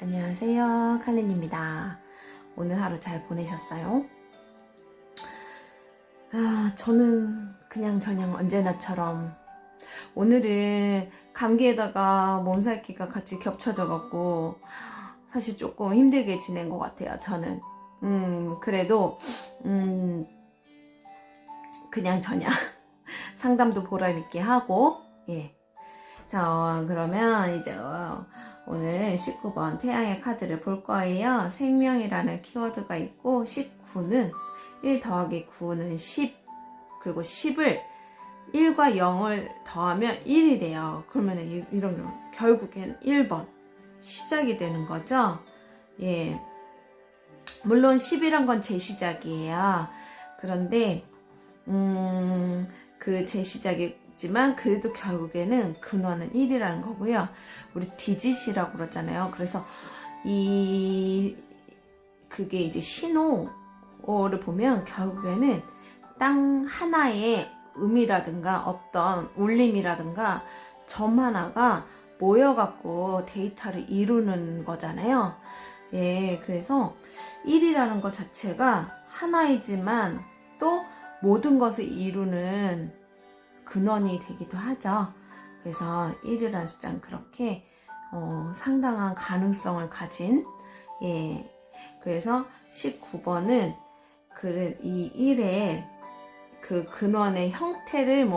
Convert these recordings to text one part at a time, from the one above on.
안녕하세요, 칼린입니다. 오늘 하루 잘 보내셨어요? 저는 그냥 언제나처럼 오늘은 감기에다가 몸살기가 같이 겹쳐져갖고 사실 조금 힘들게 지낸 것 같아요, 저는. 그래도 그냥 상담도 보람있게 하고, 예. 자, 그러면 이제 오늘 19번 태양의 카드를 볼 거예요. 생명이라는 키워드가 있고 19는 1 더하기 9는 10, 그리고 10을 1과 0을 더하면 1이 돼요. 그러면 이런 경우 결국엔 1번 시작이 되는 거죠. 예. 물론 10이란 건 재시작이에요. 그런데 그 재시작이지만 그래도 결국에는 근원은 1이라는 거고요. 우리 디짓이라고 그러잖아요. 그래서 그게 이제 신호를 보면 결국에는 땅 하나의 음이라든가 어떤 울림이라든가 점 하나가 모여갖고 데이터를 이루는 거잖아요. 예, 그래서 1이라는 것 자체가 하나이지만 또 모든 것을 이루는 근원이 되기도 하죠. 그래서 1이라는 숫자는 그렇게 상당한 가능성을 가진, 예, 그래서 19번은 이 1의 그 근원의 형태를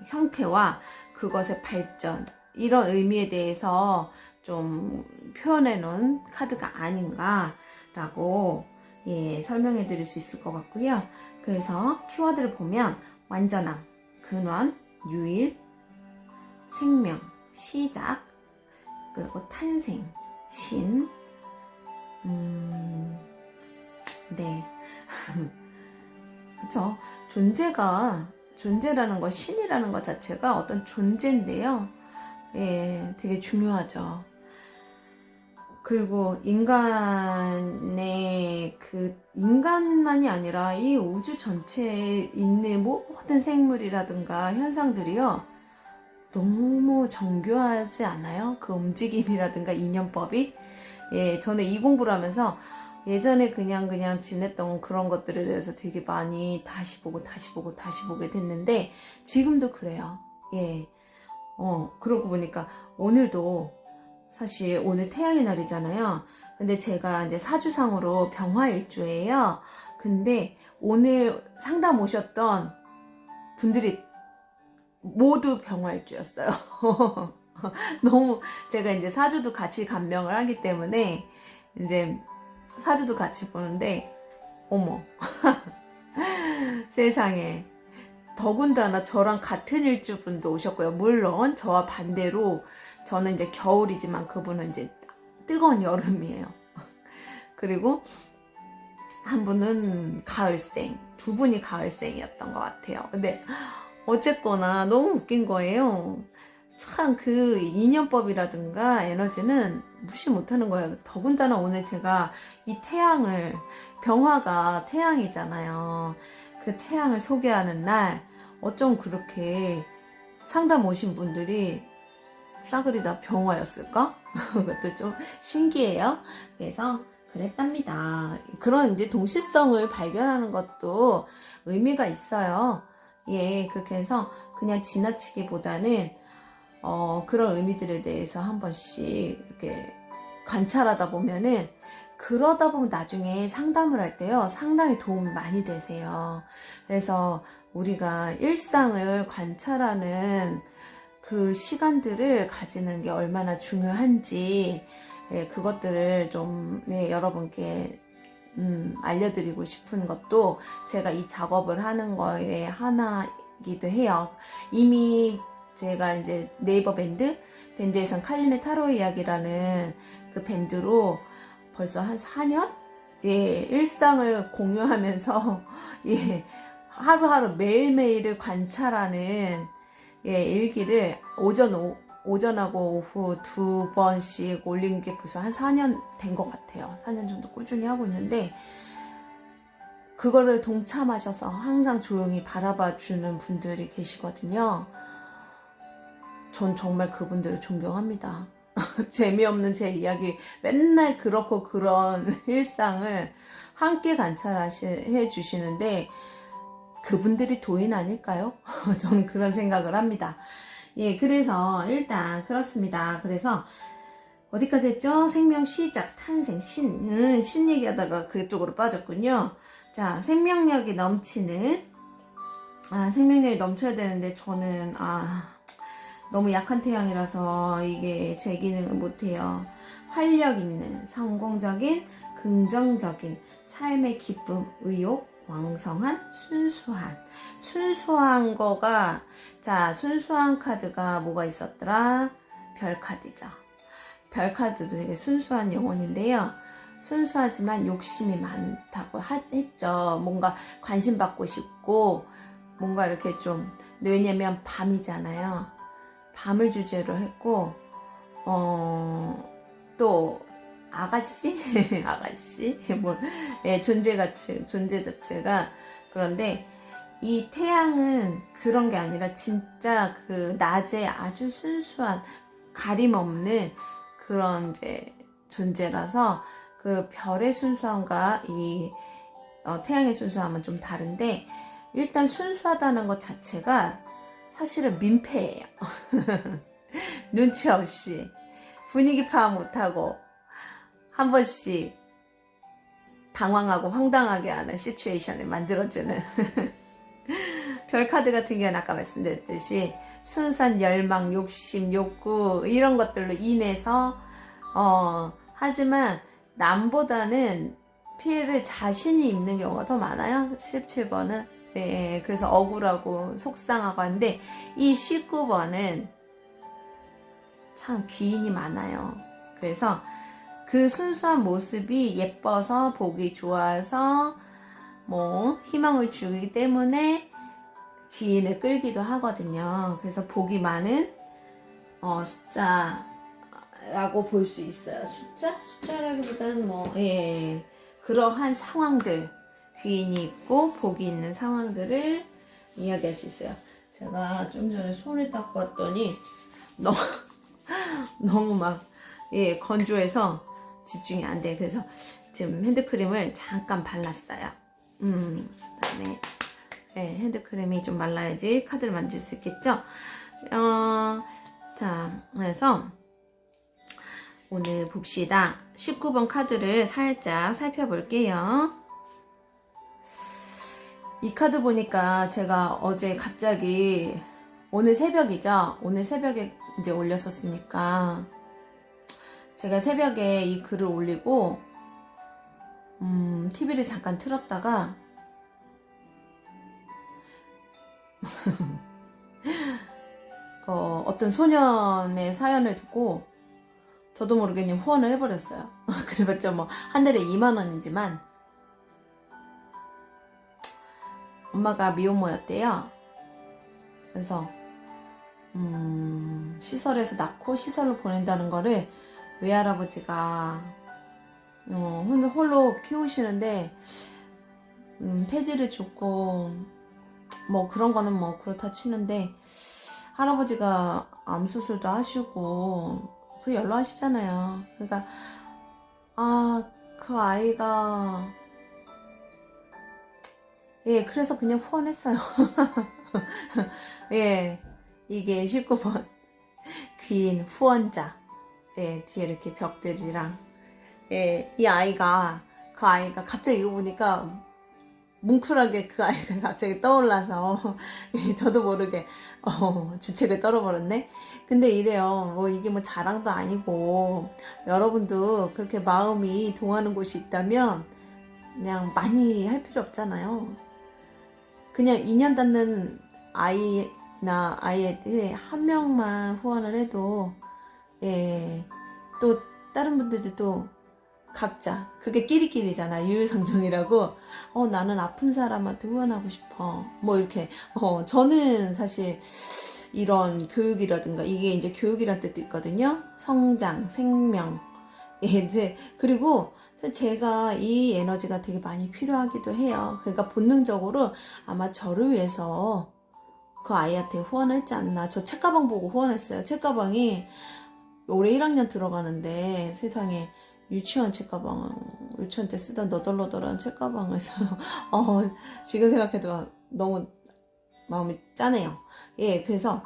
형태와 그것의 발전, 이런 의미에 대해서 좀 표현해 놓은 카드가 아닌가라고, 예, 설명해 드릴 수 있을 것 같고요. 그래서 키워드를 보면 완전함, 근원, 유일, 생명, 시작, 그리고 탄생, 신, 네. 그쵸. 존재라는 것, 신이라는 것 자체가 어떤 존재인데요. 예, 되게 중요하죠. 그리고 인간만이 아니라 이 우주 전체에 있는 모든 생물이라든가 현상들이요, 너무 정교하지 않아요? 그 움직임이라든가 이념법이. 예, 저는 이 공부를 하면서 예전에 그냥 지냈던 그런 것들에 대해서 되게 많이 다시 보게 됐는데, 지금도 그래요. 예. 그러고 보니까 오늘도 사실 오늘 태양의 날이잖아요. 근데 제가 이제 사주상으로 병화일주예요. 근데 오늘 상담 오셨던 분들이 모두 병화일주였어요. 너무 제가 이제 사주도 같이 감명을 하기 때문에 이제 사주도 같이 보는데, 어머. 세상에. 더군다나 저랑 같은 일주분도 오셨고요. 물론 저와 반대로 저는 이제 겨울이지만 그분은 이제 뜨거운 여름이에요. 그리고 한 분은 가을생, 두 분이 가을생이었던 것 같아요. 근데 어쨌거나 너무 웃긴 거예요. 참 그 인연법이라든가 에너지는 무시 못하는 거예요. 더군다나 오늘 제가 이 태양을, 병화가 태양이잖아요. 그 태양을 소개하는 날 어쩜 그렇게 상담 오신 분들이 싸그리 다 병화였을까? 그것도 좀 신기해요. 그래서 그랬답니다. 그런 이제 동시성을 발견하는 것도 의미가 있어요. 예, 그렇게 해서 그냥 지나치기보다는 그런 의미들에 대해서 한 번씩 이렇게 관찰하다 보면은, 그러다 보면 나중에 상담을 할 때요, 상당히 도움이 많이 되세요. 그래서 우리가 일상을 관찰하는 그 시간들을 가지는 게 얼마나 중요한지, 예, 그것들을 좀, 네, 여러분께 알려드리고 싶은 것도 제가 이 작업을 하는 거에 하나이기도 해요. 이미 제가 이제 네이버 밴드에선 칼린의 타로 이야기라는 그 밴드로 벌써 한 4년? 예, 일상을 공유하면서, 예, 하루하루 매일매일을 관찰하는, 예, 일기를 오전하고 오후 2번씩 올린 게 벌써 한 4년 된 것 같아요. 4년 정도 꾸준히 하고 있는데, 그거를 동참하셔서 항상 조용히 바라봐 주는 분들이 계시거든요. 전 정말 그분들을 존경합니다. 재미없는 제 이야기 맨날 그렇고 그런 일상을 함께 관찰해 주시는데 그분들이 도인 아닐까요? 저는 그런 생각을 합니다. 예, 그래서 일단 그렇습니다. 그래서 어디까지 했죠? 생명 시작, 탄생, 신 얘기하다가 그쪽으로 빠졌군요. 자, 생명력이 넘치는, 생명력이 넘쳐야 되는데 저는 너무 약한 태양이라서 이게 제 기능을 못해요. 활력 있는, 성공적인, 긍정적인, 삶의 기쁨, 의욕, 왕성한, 순수한 거가, 자, 순수한 카드가 뭐가 있었더라? 별 카드죠. 별 카드도 되게 순수한 영혼인데요. 순수하지만 욕심이 많다고 했죠. 뭔가 관심 받고 싶고, 뭔가 이렇게 좀, 왜냐면 밤이잖아요. 밤을 주제로 했고, 또, 아가씨? 아가씨? 예, 존재 자체가. 그런데, 이 태양은 그런 게 아니라 진짜 그 낮에 아주 순수한, 가림 없는 그런 이제 존재라서 그 별의 순수함과 이 태양의 순수함은 좀 다른데, 일단 순수하다는 것 자체가 사실은 민폐예요. 눈치 없이 분위기 파악 못하고 한 번씩 당황하고 황당하게 하는 시츄에이션을 만들어주는 별 카드 같은 경우는 아까 말씀드렸듯이 순수한 열망, 욕심, 욕구 이런 것들로 인해서 하지만 남보다는 피해를 자신이 입는 경우가 더 많아요. 17번은 네, 그래서 억울하고 속상하고 한데 이 19번은 참 귀인이 많아요. 그래서 그 순수한 모습이 예뻐서 보기 좋아서 뭐 희망을 주기 때문에 귀인을 끌기도 하거든요. 그래서 복이 많은 숫자라고 볼 수 있어요. 숫자라기보다는 그러한 상황들, 귀인이 있고 복이 있는 상황들을 이야기할 수 있어요. 제가 좀 전에 손을 닦고 왔더니 너무 막 건조해서 집중이 안 돼. 그래서 지금 핸드크림을 잠깐 발랐어요. 그다음에 핸드크림이 좀 말라야지 카드를 만질 수 있겠죠. 자, 그래서 오늘 봅시다. 19번 카드를 살짝 살펴볼게요. 이 카드 보니까 제가 어제 갑자기 오늘 새벽이죠. 오늘 새벽에 이제 올렸었으니까 제가 새벽에 이 글을 올리고 TV를 잠깐 틀었다가 어떤 소년의 사연을 듣고 저도 모르게 그냥 후원을 해버렸어요. 그래봤자 뭐 한 달에 2만원이지만 엄마가 미혼모였대요. 그래서 시설에서 낳고 시설로 보낸다는 거를 외할아버지가 홀로 키우시는데 폐지를 줍고 뭐 그런 거는 뭐 그렇다 치는데 할아버지가 암 수술도 하시고 그 연로하시잖아요. 그러니까 그 아이가 그래서 그냥 후원했어요. 이게 19번 귀인 후원자 뒤에 이렇게 벽들이랑 이 아이가 그 아이가 갑자기 이거 보니까 뭉클하게 그 아이가 갑자기 떠올라서 저도 모르게 주책을 떨어버렸네. 근데 이래요. 이게 뭐 자랑도 아니고 여러분도 그렇게 마음이 동하는 곳이 있다면 그냥 많이 할 필요 없잖아요. 그냥 인연 닿는 아이나 아이한테 한 명만 후원을 해도 또 다른 분들도 또 각자 그게 끼리끼리잖아. 유유상종이라고. 나는 아픈 사람한테 후원하고 싶어. 뭐 이렇게 저는 사실 이런 교육이라든가 이게 이제 교육이란 뜻도 있거든요. 성장, 생명. 이제 그리고 제가 이 에너지가 되게 많이 필요하기도 해요. 그러니까 본능적으로 아마 저를 위해서 그 아이한테 후원했지 않나. 저 책가방 보고 후원했어요. 책가방이 올해 1학년 들어가는데 세상에 유치원 책가방, 유치원 때 쓰던 너덜너덜한 책가방에서 지금 생각해도 너무 마음이 짠해요. 예, 그래서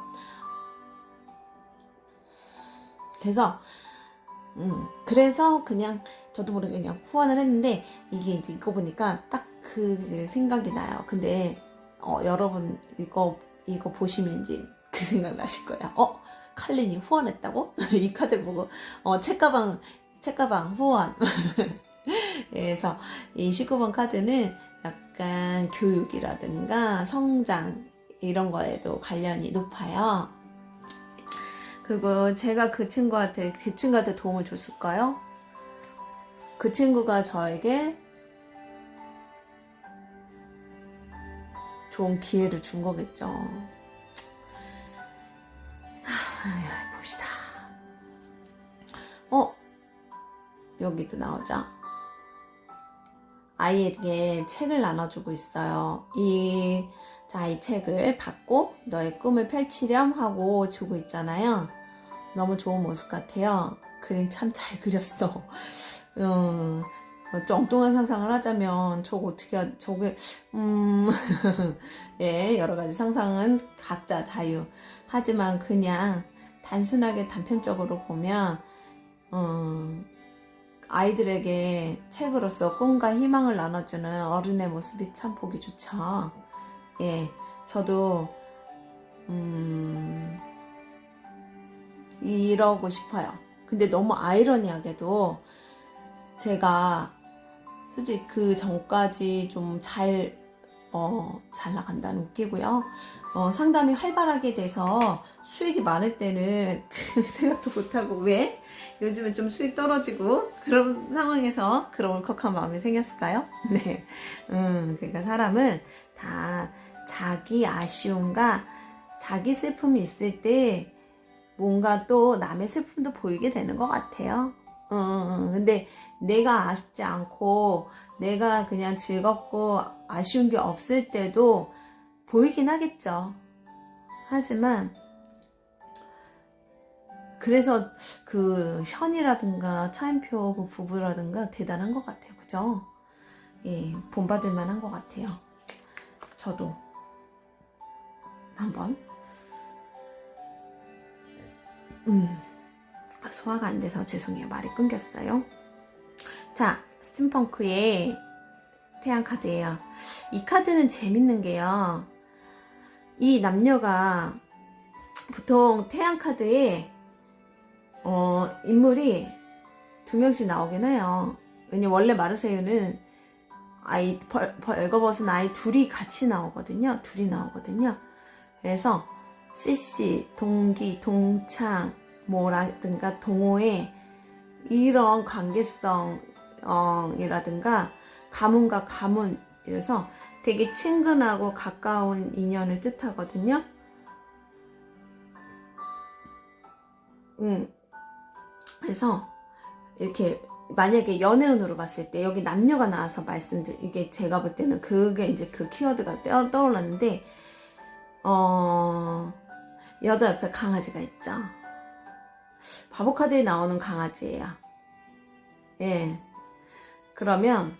그냥 저도 모르게 그냥 후원을 했는데, 이게 이제 이거 보니까 딱 그 생각이 나요. 근데 여러분 이거 보시면 이제 그 생각 나실 거예요. 칼린이 후원했다고? 이 카드를 보고 책가방 후원. 그래서 이 19번 카드는 약간 교육이라든가 성장 이런 거에도 관련이 높아요. 그리고 제가 그 친구한테 도움을 줬을까요? 그 친구가 저에게 좋은 기회를 준 거겠죠. 봅시다. 여기도 나오죠. 아이에게 책을 나눠주고 있어요. 이 책을 받고 너의 꿈을 펼치렴 하고 주고 있잖아요. 너무 좋은 모습 같아요. 그림 참 잘 그렸어. 좀 엉뚱한 상상을 하자면 저게 예, 여러 가지 상상은 각자 자유. 하지만 그냥 단순하게 단편적으로 보면 아이들에게 책으로서 꿈과 희망을 나눠주는 어른의 모습이 참 보기 좋죠. 예, 저도 이러고 싶어요. 근데 너무 아이러니하게도 제가 솔직히 그 전까지 좀 잘 나간다는 웃기고요. 상담이 활발하게 돼서 수익이 많을 때는 그 생각도 못하고, 왜? 요즘은 좀 수익 떨어지고 그런 상황에서 그런 울컥한 마음이 생겼을까요? 네. 그러니까 사람은 다 자기 아쉬움과 자기 슬픔이 있을 때 뭔가 또 남의 슬픔도 보이게 되는 것 같아요. 근데 내가 아쉽지 않고 내가 그냥 즐겁고 아쉬운 게 없을 때도 보이긴 하겠죠. 하지만 그래서 그 현이라든가 차인표 그 부부라든가 대단한 것 같아요. 그죠? 예, 본받을 만한 것 같아요. 저도 한번 소화가 안 돼서 죄송해요. 말이 끊겼어요. 자, 스팀펑크의 태양 카드예요. 이 카드는 재밌는 게요. 이 남녀가 보통 태양 카드에 인물이 2명씩 나오긴 해요. 왜냐면 원래 마르세유는 벌거벗은 아이 둘이 같이 나오거든요. 그래서 CC, 동기, 동창 뭐라든가 동호회 이런 관계성이라든가 가문과 가문, 이래서 되게 친근하고 가까운 인연을 뜻하거든요. 그래서 이렇게 만약에 연애운으로 봤을 때 여기 남녀가 나와서 이게 제가 볼 때는 그게 이제 그 키워드가 떠올랐는데, 여자 옆에 강아지가 있죠. 바보 카드에 나오는 강아지예요. 예. 그러면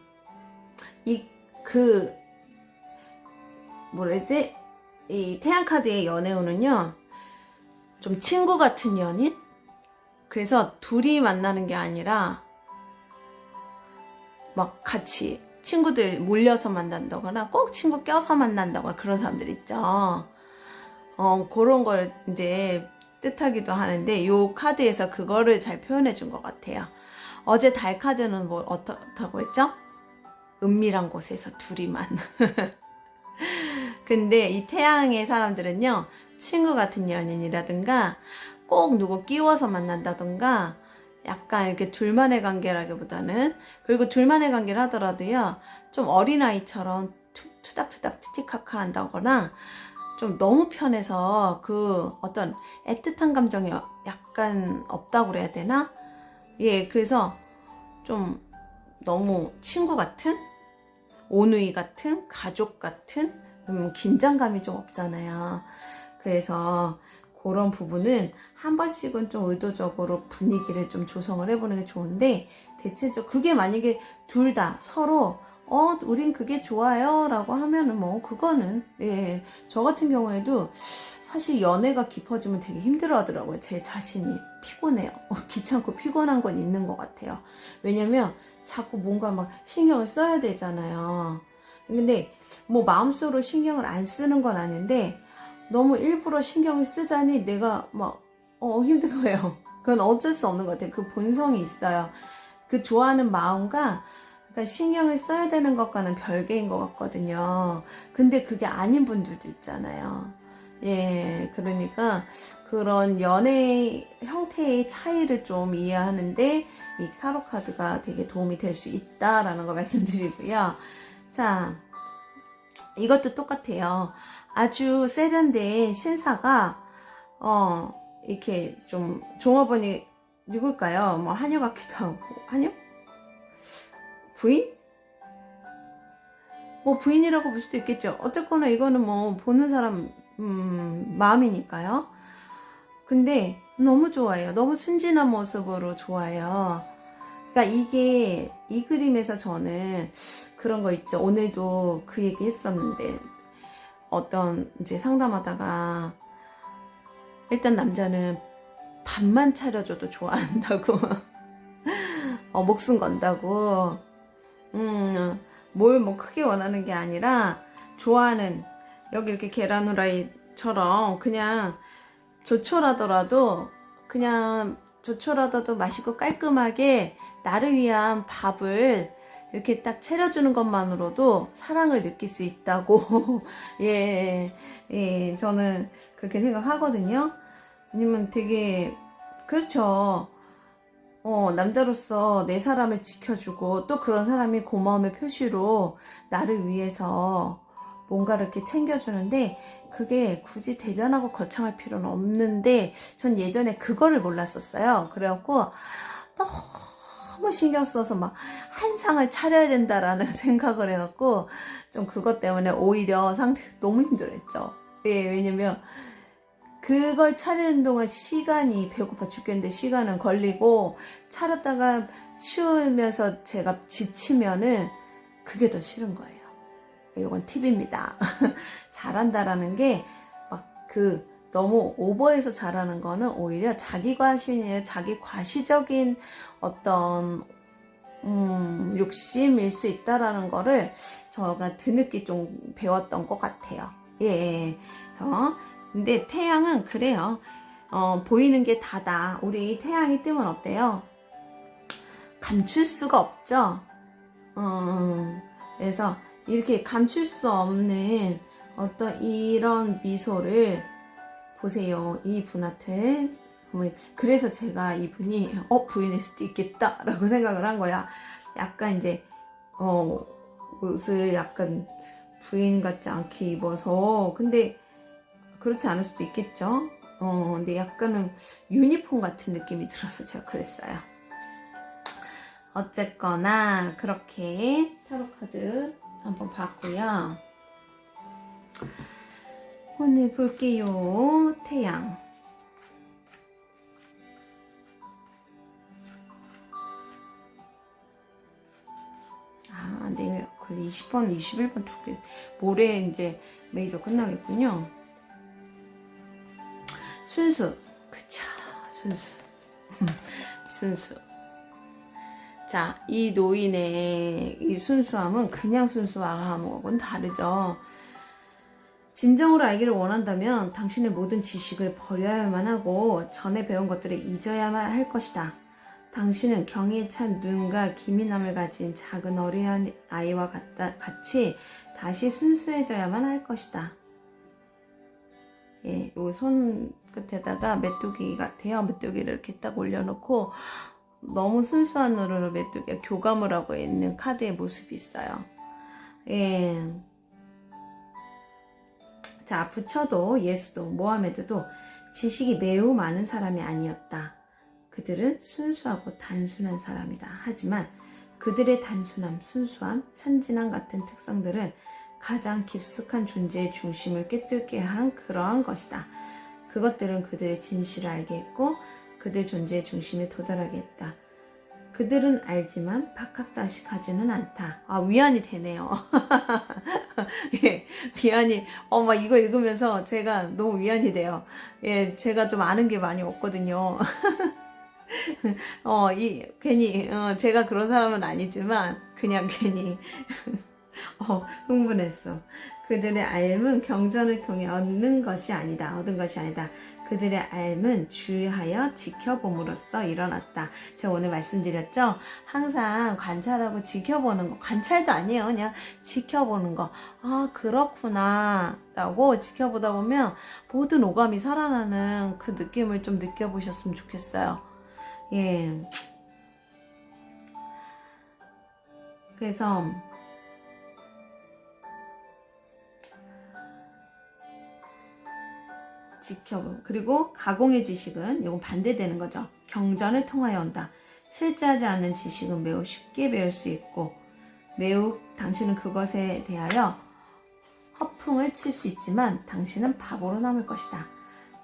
이 태양 카드의 연애운은요, 좀 친구 같은 연인? 그래서 둘이 만나는 게 아니라 막 같이 친구들 몰려서 만난다거나 꼭 친구 껴서 만난다거나 그런 사람들 있죠. 그런 걸 이제 뜻하기도 하는데, 요 카드에서 그거를 잘 표현해 준 것 같아요. 어제 달 카드는 뭐 어떻다고 했죠? 은밀한 곳에서 둘이만. 근데 이 태양의 사람들은요, 친구 같은 연인이라든가 꼭 누구 끼워서 만난다든가 약간 이렇게 둘만의 관계라기보다는, 그리고 둘만의 관계를 하더라도요, 좀 어린아이처럼 투닥투닥 티티카카 한다거나 좀 너무 편해서 그 어떤 애틋한 감정이 약간 없다고 그래야 되나? 예, 그래서 좀 너무 친구 같은, 오누이 같은, 가족 같은, 긴장감이 좀 없잖아요. 그래서 그런 부분은 한 번씩은 좀 의도적으로 분위기를 좀 조성을 해보는 게 좋은데, 대체적으로 그게 만약에 둘 다 서로 우린 그게 좋아요 라고 하면은 뭐 그거는, 예, 저 같은 경우에도 사실 연애가 깊어지면 되게 힘들어 하더라고요. 제 자신이 피곤해요. 귀찮고 피곤한 건 있는 것 같아요. 왜냐면 자꾸 뭔가 막 신경을 써야 되잖아요. 근데 뭐 마음속으로 신경을 안 쓰는 건 아닌데, 너무 일부러 신경을 쓰자니 내가 막 힘든 거예요. 그건 어쩔 수 없는 것 같아요. 그 본성이 있어요. 그 좋아하는 마음과, 그러니까 신경을 써야 되는 것과는 별개인 것 같거든요. 근데 그게 아닌 분들도 있잖아요. 예, 그러니까 그런 연애 형태의 차이를 좀 이해하는데 이 타로 카드가 되게 도움이 될 수 있다라는 거 말씀드리고요. 자, 이것도 똑같아요. 아주 세련된 신사가 이렇게 좀 종업원이 누굴까요? 뭐 하녀 같기도 하고. 하녀? 부인? 뭐 부인이라고 볼 수도 있겠죠. 어쨌거나 이거는 뭐 보는 사람 마음이니까요. 근데 너무 좋아요. 너무 순진한 모습으로 좋아요. 그러니까 이게 이 그림에서 저는 그런 거 있죠. 오늘도 그 얘기 했었는데, 어떤 이제 상담하다가 일단 남자는 밥만 차려줘도 좋아한다고 목숨 건다고, 뭘 뭐 크게 원하는 게 아니라 좋아하는, 여기 이렇게 계란 후라이처럼 그냥 조촐하더라도 맛있고 깔끔하게 나를 위한 밥을 이렇게 딱 차려주는 것만으로도 사랑을 느낄 수 있다고 예, 예, 저는 그렇게 생각하거든요. 왜냐면 되게, 그렇죠. 남자로서 내 사람을 지켜주고, 또 그런 사람이 고마움의 표시로 나를 위해서 뭔가를 이렇게 챙겨주는데, 그게 굳이 대단하고 거창할 필요는 없는데, 전 예전에 그거를 몰랐었어요. 그래갖고 너무 신경 써서 막 한상을 차려야 된다라는 생각을 해갖고, 좀 그것 때문에 오히려 상태가 너무 힘들었죠. 예, 왜냐면 그걸 차리는 동안 시간이, 배고파 죽겠는데 시간은 걸리고, 차렸다가 치우면서 제가 지치면은 그게 더 싫은 거예요. 이건 팁입니다. 잘한다라는 게 막 너무 오버해서 잘하는 거는 오히려 자기 과시적인 어떤 욕심일 수 있다라는 거를 제가 뒤늦게 좀 배웠던 것 같아요. 예. 근데 태양은 그래요. 보이는 게 다다. 우리 태양이 뜨면 어때요? 감출 수가 없죠. 그래서 이렇게 감출 수 없는 어떤 이런 미소를 보세요. 이 분한테. 그래서 제가 이분이 부인일 수도 있겠다 라고 생각을 한 거야. 약간 이제 옷을 약간 부인 같지 않게 입어서, 근데 그렇지 않을 수도 있겠죠. 근데 약간은 유니폼 같은 느낌이 들어서 제가 그랬어요. 어쨌거나 그렇게 타로 카드 한번 봤고요. 오늘 볼게요. 태양. 내일 20번, 21번 두 개. 모레 이제 메이저 끝나겠군요. 순수. 그쵸, 순수. 순수. 자, 이 노인의 이 순수함은 그냥 순수함하고는 다르죠. 진정으로 알기를 원한다면 당신의 모든 지식을 버려야만 하고 전에 배운 것들을 잊어야만 할 것이다. 당신은 경의에 찬 눈과 기민함을 가진 작은 어린 아이와 같이 다시 순수해져야만 할 것이다. 예, 요 손 끝에다가 메뚜기 같아요. 메뚜기를 이렇게 딱 올려놓고 너무 순수한 눈으로 메뚜기가 교감을 하고 있는 카드의 모습이 있어요. 예. 자, 부처도 예수도 모하메드도 지식이 매우 많은 사람이 아니었다. 그들은 순수하고 단순한 사람이다. 하지만 그들의 단순함, 순수함, 천진함 같은 특성들은 가장 깊숙한 존재의 중심을 꿰뚫게 한 그러한 것이다. 그것들은 그들의 진실을 알게 했고 그들 존재의 중심에 도달하게 했다. 그들은 알지만 박학다식하지는 않다. 아, 위안이 되네요. 예, 위안이, 막 이거 읽으면서 제가 너무 위안이 돼요. 예, 제가 좀 아는 게 많이 없거든요. 괜히, 제가 그런 사람은 아니지만, 그냥 괜히, 흥분했어. 그들의 알은 경전을 통해 얻는 것이 아니다. 얻은 것이 아니다. 그들의 알은 주의하여 지켜봄으로써 일어났다. 제가 오늘 말씀드렸죠? 항상 관찰하고 지켜보는 거. 관찰도 아니에요. 그냥 지켜보는 거. 아, 그렇구나. 라고 지켜보다 보면 모든 오감이 살아나는 그 느낌을 좀 느껴보셨으면 좋겠어요. 예. 그래서 그리고 가공의 지식은 이건 반대되는 거죠. 경전을 통하여 온다. 실제하지 않는 지식은 매우 쉽게 배울 수 있고 매우 당신은 그것에 대하여 허풍을 칠 수 있지만 당신은 바보로 남을 것이다.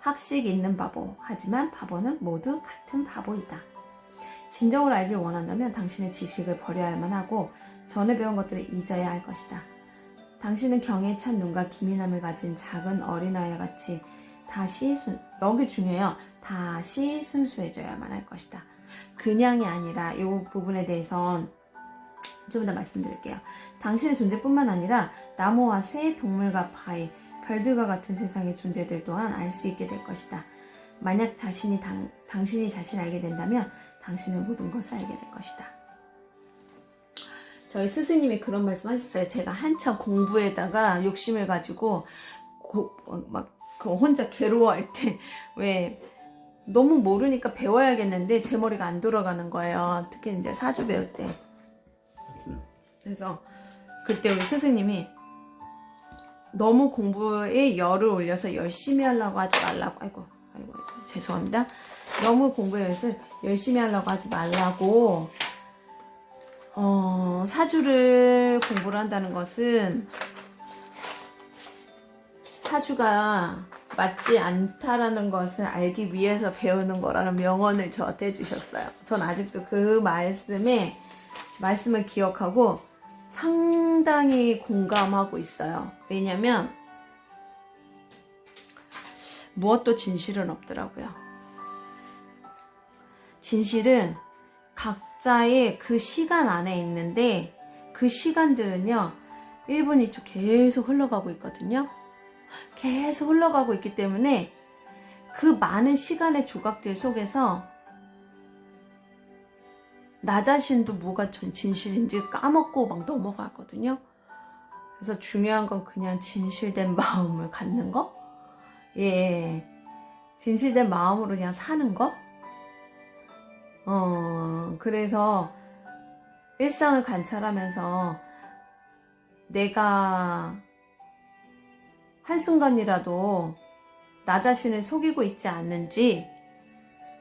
학식 있는 바보. 하지만 바보는 모두 같은 바보이다. 진정으로 알길 원한다면 당신의 지식을 버려야만 하고 전에 배운 것들을 잊어야 할 것이다. 당신은 경에 찬 눈과 기민함을 가진 작은 어린아이 같이 여기 중요해요. 다시 순수해져야만 할 것이다. 그냥이 아니라 이 부분에 대해선 좀 더 말씀드릴게요. 당신의 존재뿐만 아니라 나무와 새, 동물과 바위, 별들과 같은 세상의 존재들 또한 알 수 있게 될 것이다. 만약 당신이 자신을 알게 된다면 당신은 모든 것을 알게 될 것이다. 저희 스승님이 그런 말씀 하셨어요. 제가 한참 공부에다가 욕심을 가지고 혼자 괴로워할 때 왜 너무 모르니까 배워야겠는데 제 머리가 안 돌아가는 거예요. 특히 이제 사주 배울 때. 그래서 그때 우리 스승님이 너무 공부에 열을 올려서 열심히 하려고 하지 말라고. 아이고 죄송합니다. 너무 공부에 열심히 하려고 하지 말라고. 사주를 공부를 한다는 것은 사주가 맞지 않다라는 것을 알기 위해서 배우는 거라는 명언을 저한테 해주셨어요. 전 아직도 그 말씀을 기억하고 상당히 공감하고 있어요. 왜냐면 무엇도 진실은 없더라고요. 진실은 각자의 그 시간 안에 있는데 그 시간들은요 1분 2초 계속 흘러가고 있거든요. 계속 흘러가고 있기 때문에 그 많은 시간의 조각들 속에서 나 자신도 뭐가 진실인지 까먹고 막 넘어가거든요. 그래서 중요한 건 그냥 진실된 마음을 갖는 거. 예, 진실된 마음으로 그냥 사는 거. 그래서 일상을 관찰하면서 내가 한순간이라도 나 자신을 속이고 있지 않는지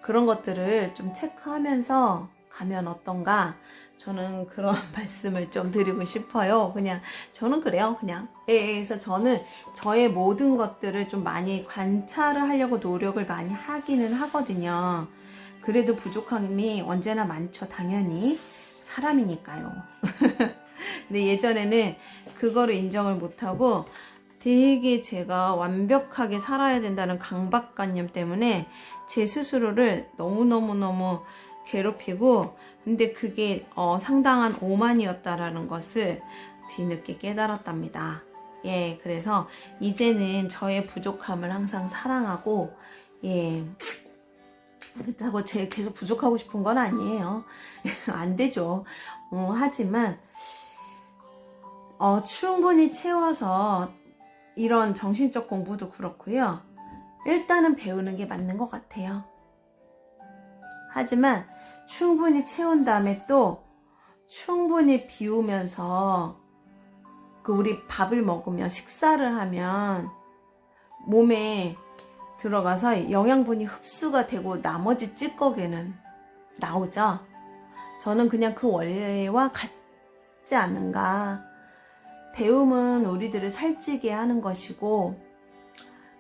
그런 것들을 좀 체크하면서 가면 어떤가, 저는 그런 말씀을 좀 드리고 싶어요. 그냥 저는 그래요. 그냥 그래서 저는 저의 모든 것들을 좀 많이 관찰을 하려고 노력을 많이 하기는 하거든요. 그래도 부족함이 언제나 많죠. 당연히 사람이니까요. 근데 예전에는 그거를 인정을 못하고 되게 제가 완벽하게 살아야 된다는 강박관념 때문에 제 스스로를 너무너무 괴롭히고, 근데 그게 상당한 오만이었다라는 것을 뒤늦게 깨달았답니다. 예, 그래서 이제는 저의 부족함을 항상 사랑하고, 예, 그렇다고 제가 계속 부족하고 싶은 건 아니에요. 안 되죠. 하지만 충분히 채워서 이런 정신적 공부도 그렇고요. 일단은 배우는 게 맞는 것 같아요. 하지만 충분히 채운 다음에 또 충분히 비우면서 우리 밥을 먹으면, 식사를 하면 몸에 들어가서 영양분이 흡수가 되고 나머지 찌꺼기는 나오죠. 저는 그냥 그 원리와 같지 않는가. 배움은 우리들을 살찌게 하는 것이고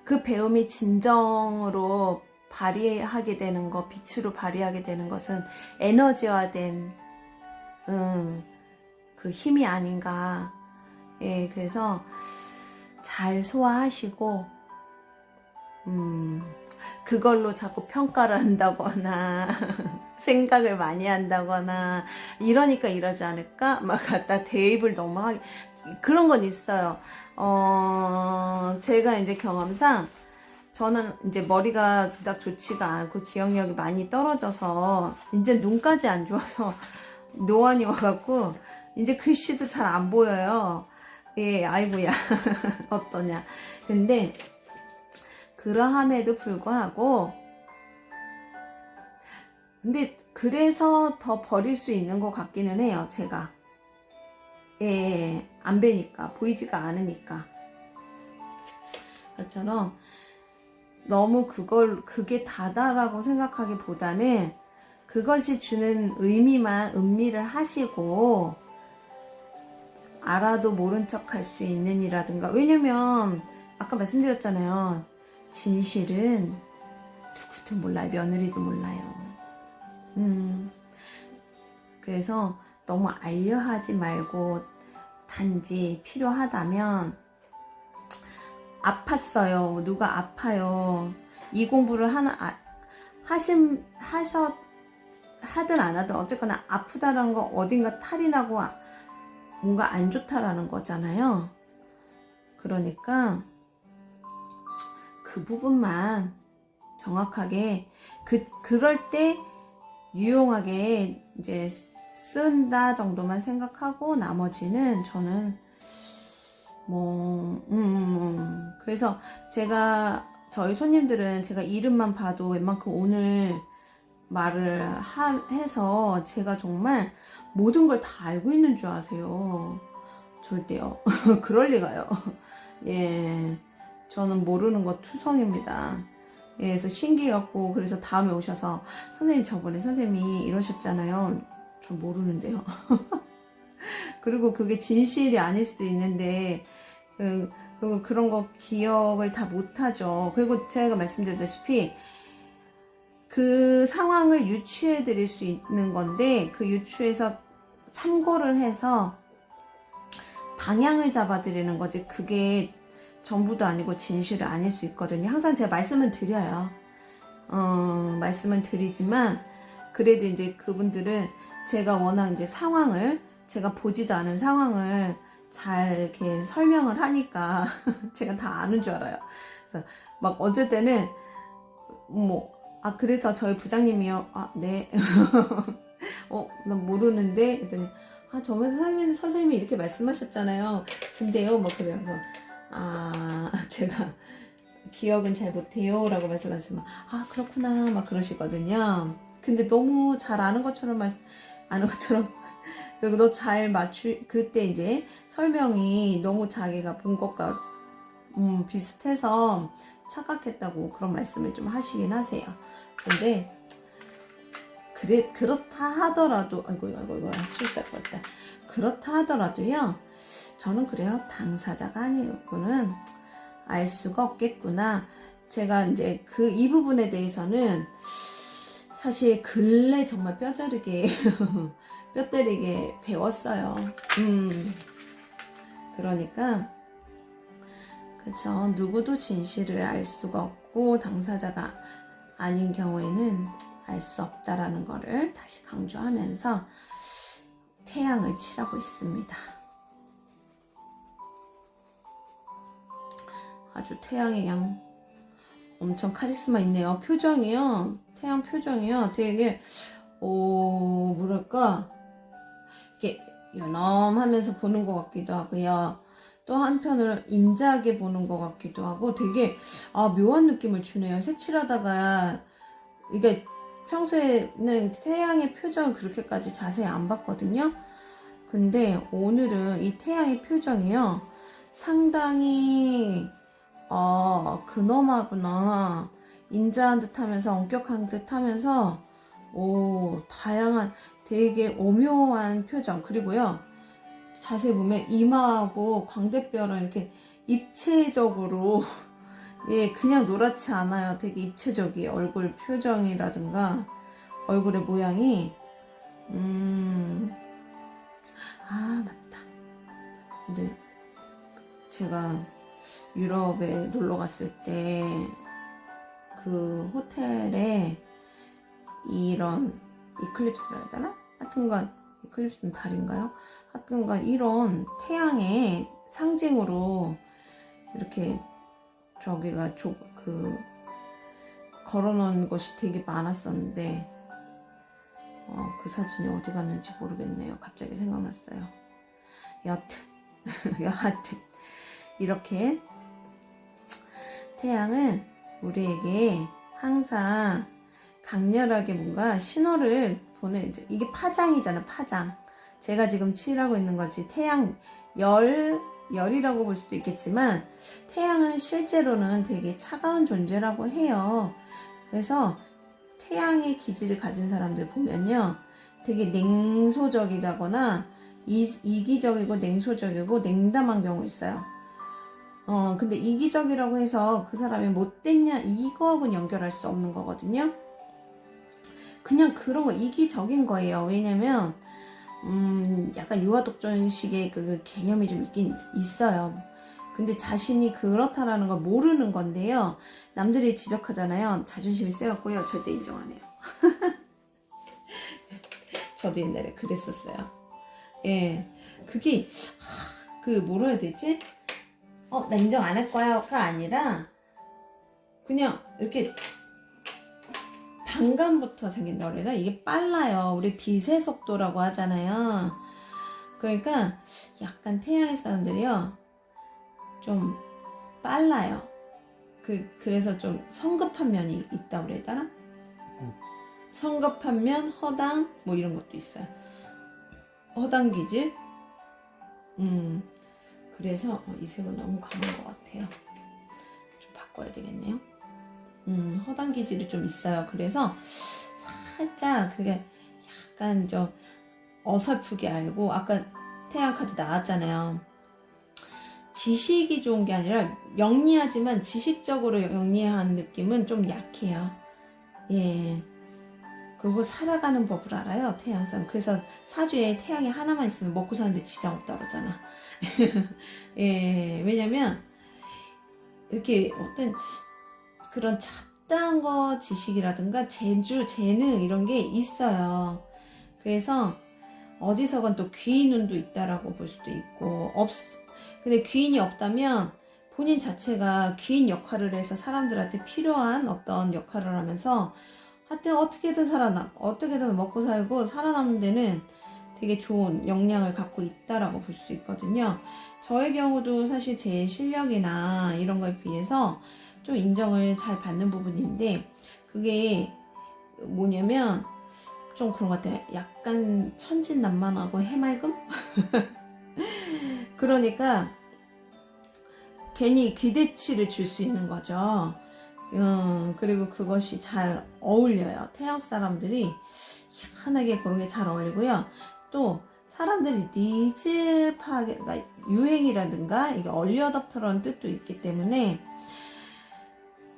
그 배움이 진정으로 발휘하게 되는 것, 빛으로 발휘하게 되는 것은 에너지화된 그 힘이 아닌가. 예, 그래서 잘 소화하시고 그걸로 자꾸 평가를 한다거나 생각을 많이 한다거나 이러니까 이러지 않을까? 막 갖다 대입을 너무 하기 그런 건 있어요. 제가 이제 경험상 저는 이제 머리가 그닥 좋지가 않고 기억력이 많이 떨어져서 이제 눈까지 안 좋아서 노안이 와갖고 이제 글씨도 잘 안 보여요. 예, 아이고야. 어떠냐. 근데 그러함에도 불구하고 근데 그래서 더 버릴 수 있는 것 같기는 해요. 제가 안 뵈니까 보이지가 않으니까 그처럼 너무 그게 다다라고 생각하기보다는 그것이 주는 의미만 음미를 하시고 알아도 모른 척 할 수 있는 이라든가 왜냐면 아까 말씀드렸잖아요. 진실은 누구도 몰라요. 며느리도 몰라요. 그래서 너무 알려하지 말고 단지 필요하다면 아팠어요. 누가 아파요. 이 공부를 하든 안 하든 어쨌거나 아프다라는 거 어딘가 탈이 나고 뭔가 안 좋다라는 거잖아요. 그러니까 그 부분만 정확하게 그럴 때 유용하게 이제 쓴다 정도만 생각하고 나머지는 저는 그래서 저희 손님들은 제가 이름만 봐도 웬만큼 오늘 말을 해서 제가 정말 모든 걸 다 알고 있는 줄 아세요. 절대요. 그럴 리가요. 예. 저는 모르는 거 투성입니다. 예, 그래서 신기 같고 그래서 다음에 오셔서 선생님 저번에 선생님이 이러셨잖아요. 저 모르는데요. 그리고 그게 진실이 아닐 수도 있는데 그리고 그런 거 기억을 다 못하죠. 그리고 제가 말씀드렸다시피 그 상황을 유추해 드릴 수 있는 건데 그 유추해서 참고를 해서 방향을 잡아 드리는 거지 그게 전부도 아니고 진실은 아닐 수 있거든요. 항상 제가 말씀은 드려요. 말씀은 드리지만 그래도 이제 그분들은 제가 워낙 이제 제가 보지도 않은 상황을 잘 이렇게 설명을 하니까 제가 다 아는 줄 알아요. 그래서 막 어쩔 때는 그래서 저희 부장님이요. 네. 나 모르는데 했더니 저번에 선생님이 이렇게 말씀하셨잖아요. 근데요, 뭐 그래요. 제가 기억은 잘 못해요 라고 말씀하시면 그렇구나 막 그러시거든요. 근데 너무 잘 아는 것처럼 그리고 너 잘 그때 이제 설명이 너무 자기가 본 것과 비슷해서 착각했다고 그런 말씀을 좀 하시긴 하세요. 근데 그렇다 하더라도 아이고 실수할 것 같다. 그렇다 하더라도요. 저는 그래요. 당사자가 아니고는 알 수가 없겠구나. 제가 이제 이 부분에 대해서는 사실 근래 정말 뼈 때리게 배웠어요. 그러니까 그쵸. 누구도 진실을 알 수가 없고 당사자가 아닌 경우에는 알 수 없다라는 거를 다시 강조하면서 태양을 칠하고 있습니다. 아주 태양이 그냥 엄청 카리스마 있네요. 표정이요. 태양 표정이요. 되게 뭐랄까 이렇게 연엄하면서 보는 것 같기도 하고요. 또 한편으로 인자하게 보는 것 같기도 하고 되게 묘한 느낌을 주네요. 색칠하다가 이게 평소에는 태양의 표정을 그렇게까지 자세히 안 봤거든요. 근데 오늘은 이 태양의 표정이요. 상당히 근엄하구나. 인자한 듯 하면서 엄격한 듯 하면서 다양한 되게 오묘한 표정. 그리고요. 자세히 보면 이마하고 광대뼈랑 이렇게 입체적으로 예, 그냥 노랗지 않아요. 되게 입체적이에요. 얼굴 표정이라든가 얼굴의 모양이. 아, 맞다. 근데 제가 유럽에 놀러 갔을 때 그 호텔에 이런 이클립스라 해야 되나? 하여튼간 이클립스는 달인가요? 하여튼간 이런 태양의 상징으로 이렇게 저기가 걸어놓은 것이 되게 많았었는데 그 사진이 어디 갔는지 모르겠네요. 갑자기 생각났어요. 여하튼 이렇게 태양은 우리에게 항상 강렬하게 뭔가 신호를 이게 파장이잖아. 파장. 제가 지금 칠하고 있는 거지. 태양 열이라고 볼 수도 있겠지만 태양은 실제로는 되게 차가운 존재라고 해요. 그래서 태양의 기질을 가진 사람들 보면요, 되게 냉소적이다거나 이기적이고 냉소적이고 냉담한 경우 있어요. 근데 이기적이라고 해서 그 사람이 못됐냐 이거하고는 연결할 수 없는 거거든요. 그냥 그런 거 이기적인 거예요. 왜냐면 약간 유아독존식의 그 개념이 좀 있긴 있어요. 근데 자신이 그렇다라는 걸 모르는 건데요. 남들이 지적하잖아요. 자존심이 세갖고요. 절대 인정 안 해요. 저도 옛날에 그랬었어요. 예. 그게, 뭐라 해야 되지? 나 인정 안 할 거야가 아니라, 그냥 이렇게 반감부터 생긴다고 그래나? 이게 빨라요. 우리 빛의 속도라고 하잖아요. 그러니까 약간 태양의 사람들이요, 좀 빨라요. 그래서 좀 성급한 면이 있다고 그래야 되나? 성급한 면, 허당, 뭐 이런 것도 있어요. 허당 기질? 그래서 이 색은 너무 강한 것 같아요. 좀 바꿔야 되겠네요. 허당 기질이 좀 있어요. 그래서 살짝 그게 약간 좀 어설프게 알고, 아까 태양 카드 나왔잖아요. 지식이 좋은 게 아니라 영리하지만 지식적으로 영리한 느낌은 좀 약해요. 예. 그리고 살아가는 법을 알아요, 태양 사람. 그래서 사주에 태양이 하나만 있으면 먹고 사는데 지장 없다 그러잖아. 예. 왜냐면 이렇게 어떤 그런 잡다한 거 지식이라든가 재능 이런 게 있어요. 그래서 어디서건 또 귀인운도 있다라고 볼 수도 있고, 근데 귀인이 없다면 본인 자체가 귀인 역할을 해서 사람들한테 필요한 어떤 역할을 하면서 하여튼 어떻게든 먹고 살고 살아남는 데는 되게 좋은 역량을 갖고 있다라고 볼 수 있거든요. 저의 경우도 사실 제 실력이나 이런 거에 비해서 좀 인정을 잘 받는 부분인데, 그게 뭐냐면 좀 그런 것 같아요. 약간 천진난만하고 해맑음? 그러니까 괜히 기대치를 줄 수 있는 거죠. 그리고 그것이 잘 어울려요. 태양 사람들이 희한하게 그런 게 잘 어울리고요. 또 사람들이 니즈파하게, 그러니까 유행이라든가 이게 얼리 어댑터라는 뜻도 있기 때문에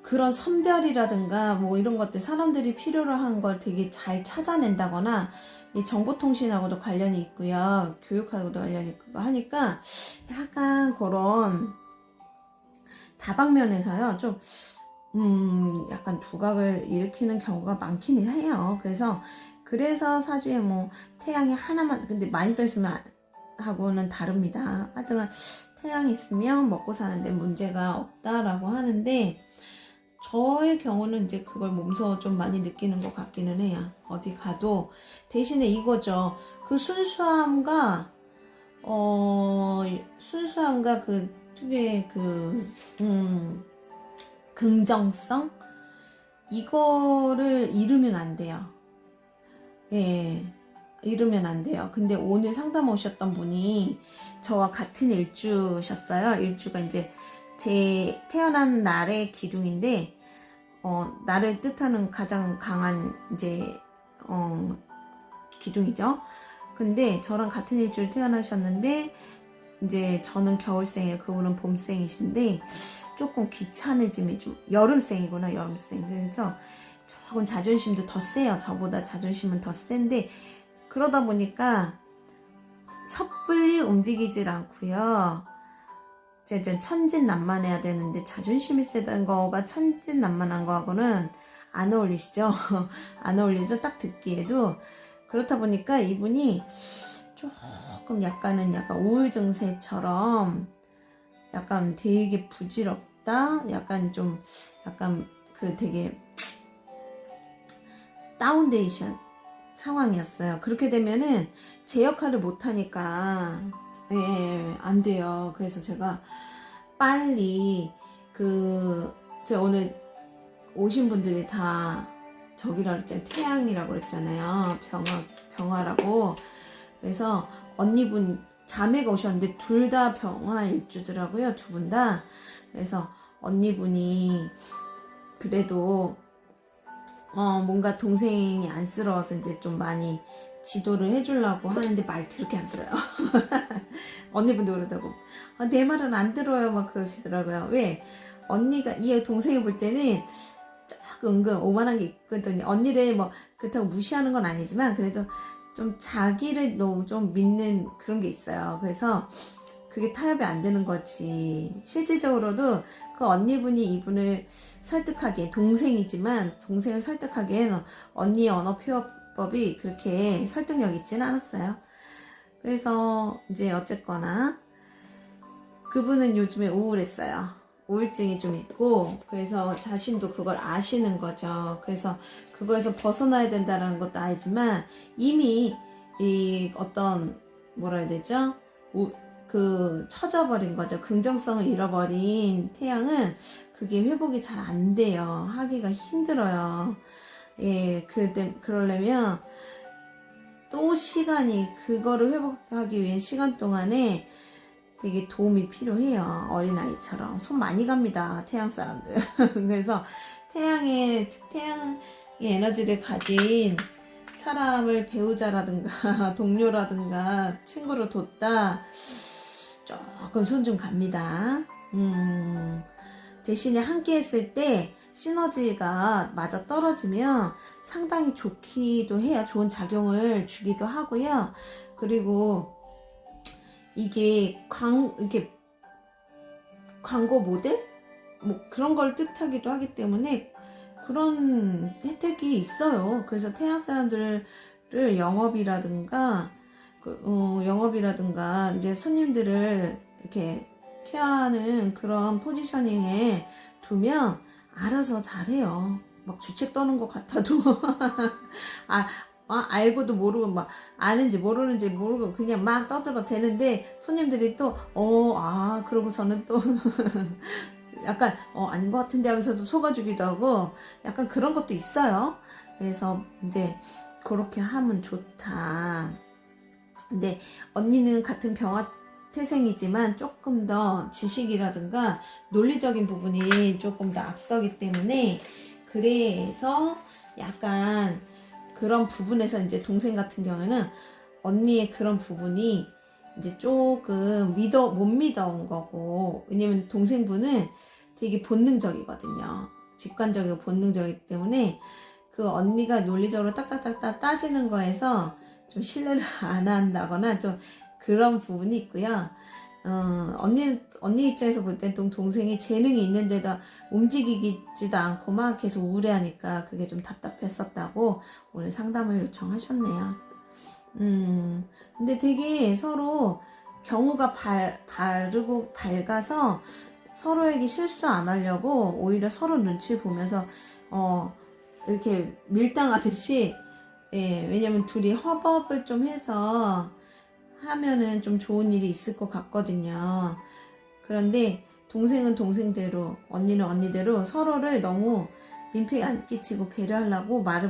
그런 선별이라든가 뭐 이런 것들, 사람들이 필요로 한 걸 되게 잘 찾아낸다거나, 이 정보통신하고도 관련이 있고요. 교육하고도 관련이 있고 하니까 약간 그런 다방면에서요, 좀 약간 두각을 일으키는 경우가 많긴 해요. 그래서 사주에 뭐 태양이 하나만, 근데 많이 떠 있으면 하고는 다릅니다. 하여튼 태양이 있으면 먹고 사는데 문제가 없다라고 하는데, 저의 경우는 이제 그걸 몸소 좀 많이 느끼는 것 같기는 해요. 어디 가도. 대신에 이거죠. 그 순수함과 그 특유의 긍정성? 이거를 잃으면 안 돼요. 예. 잃으면 안 돼요. 근데 오늘 상담 오셨던 분이 저와 같은 일주셨어요. 일주가 이제 제 태어난 날의 기둥인데, 나를 뜻하는 가장 강한 이제 기둥이죠. 근데 저랑 같은 일주일 태어나셨는데 이제 저는 겨울생이에요. 그분은 봄생이신데 조금 귀찮아짐이 좀 여름생이구나. 여름생. 그래서 조금 자존심도 더 세요. 저보다 자존심은 더 센데 그러다 보니까 섣불리 움직이질 않고요. 이제 천진난만해야 되는데 자존심이 세다는 거가 천진난만한 거하고는 안 어울리시죠? 안 어울리죠? 딱 듣기에도. 그렇다 보니까 이분이 조금 약간 우울 증세처럼 약간 되게 부질없다? 약간 그 되게 다운데이션 상황이었어요. 그렇게 되면은 제 역할을 못하니까 안 돼요. 그래서 제가 빨리 제가 오늘 오신 분들이 다 저기라 그랬잖아요. 태양이라고 그랬잖아요. 병화라고. 그래서 언니분 자매가 오셨는데 둘 다 병화 일주더라고요. 두 분 다. 그래서 언니분이 그래도 뭔가 동생이 안쓰러워서 이제 좀 많이 지도를 해주려고 하는데 말 그렇게 안 들어요. 언니분도 그러다고 내 말은 안 들어요 막 그러시더라고요. 왜? 언니가 이 동생이 볼 때는 조금 은근 오만한 게 있거든요. 언니를 뭐 그렇다고 무시하는 건 아니지만 그래도 좀 자기를 너무 좀 믿는 그런 게 있어요. 그래서 그게 타협이 안 되는 거지. 실질적으로도 그 언니분이 이분을 설득하기에 동생이지만 동생을 설득하기에는 언니의 언어 표현법이 그렇게 설득력 있지는 않았어요. 그래서 이제 어쨌거나 그분은 요즘에 우울했어요. 우울증이 좀 있고 그래서 자신도 그걸 아시는 거죠. 그래서 그거에서 벗어나야 된다는 것도 알지만 이미 이 어떤 뭐라 해야 되죠? 처져버린 거죠. 긍정성을 잃어버린 태양은 그게 회복이 잘 안 돼요. 하기가 힘들어요. 예, 그러려면 또 시간이 그거를 회복하기 위한 시간 동안에 되게 도움이 필요해요. 어린아이처럼. 손 많이 갑니다. 태양 사람들. 그래서 태양의 에너지를 가진 사람을 배우자라든가 동료라든가 친구로 뒀다. 조금 손 좀 갑니다. 대신에 함께 했을 때 시너지가 맞아 떨어지면 상당히 좋기도 해요. 좋은 작용을 주기도 하고요. 그리고 이게 광고 모델? 뭐 그런 걸 뜻하기도 하기 때문에 그런 혜택이 있어요. 그래서 태양 사람들을 영업이라든가 이제 손님들을 이렇게 케어하는 그런 포지셔닝에 두면 알아서 잘해요. 막 주책 떠는 것 같아도 알고도 모르고 막 아는지 모르는지 모르고 그냥 막 떠들어 대는데 손님들이 또 그러고서는 또 약간 아닌 것 같은데 하면서도 속아주기도 하고 약간 그런 것도 있어요. 그래서 이제 그렇게 하면 좋다. 근데 언니는 같은 병화 태생이지만 조금 더 지식이라든가 논리적인 부분이 조금 더 앞서기 때문에 그래서 약간 그런 부분에서 이제 동생 같은 경우에는 언니의 그런 부분이 이제 조금 못 믿어온 거고, 왜냐면 동생분은 되게 본능적이거든요. 직관적이고 본능적이기 때문에 그 언니가 논리적으로 딱딱딱딱 따지는 거에서 좀 신뢰를 안 한다거나 좀 그런 부분이 있고요. 언니 입장에서 볼 땐 동생이 재능이 있는데도 움직이지도 않고 막 계속 우울해하니까 그게 좀 답답했었다고 오늘 상담을 요청하셨네요. 근데 되게 서로 경우가 바르고 밝아서 서로에게 실수 안 하려고 오히려 서로 눈치를 보면서 이렇게 밀당하듯이, 예, 왜냐면 둘이 협업을 좀 해서 하면은 좀 좋은 일이 있을 것 같거든요. 그런데 동생은 동생대로, 언니는 언니대로 서로를 너무 민폐 안 끼치고 배려하려고 말을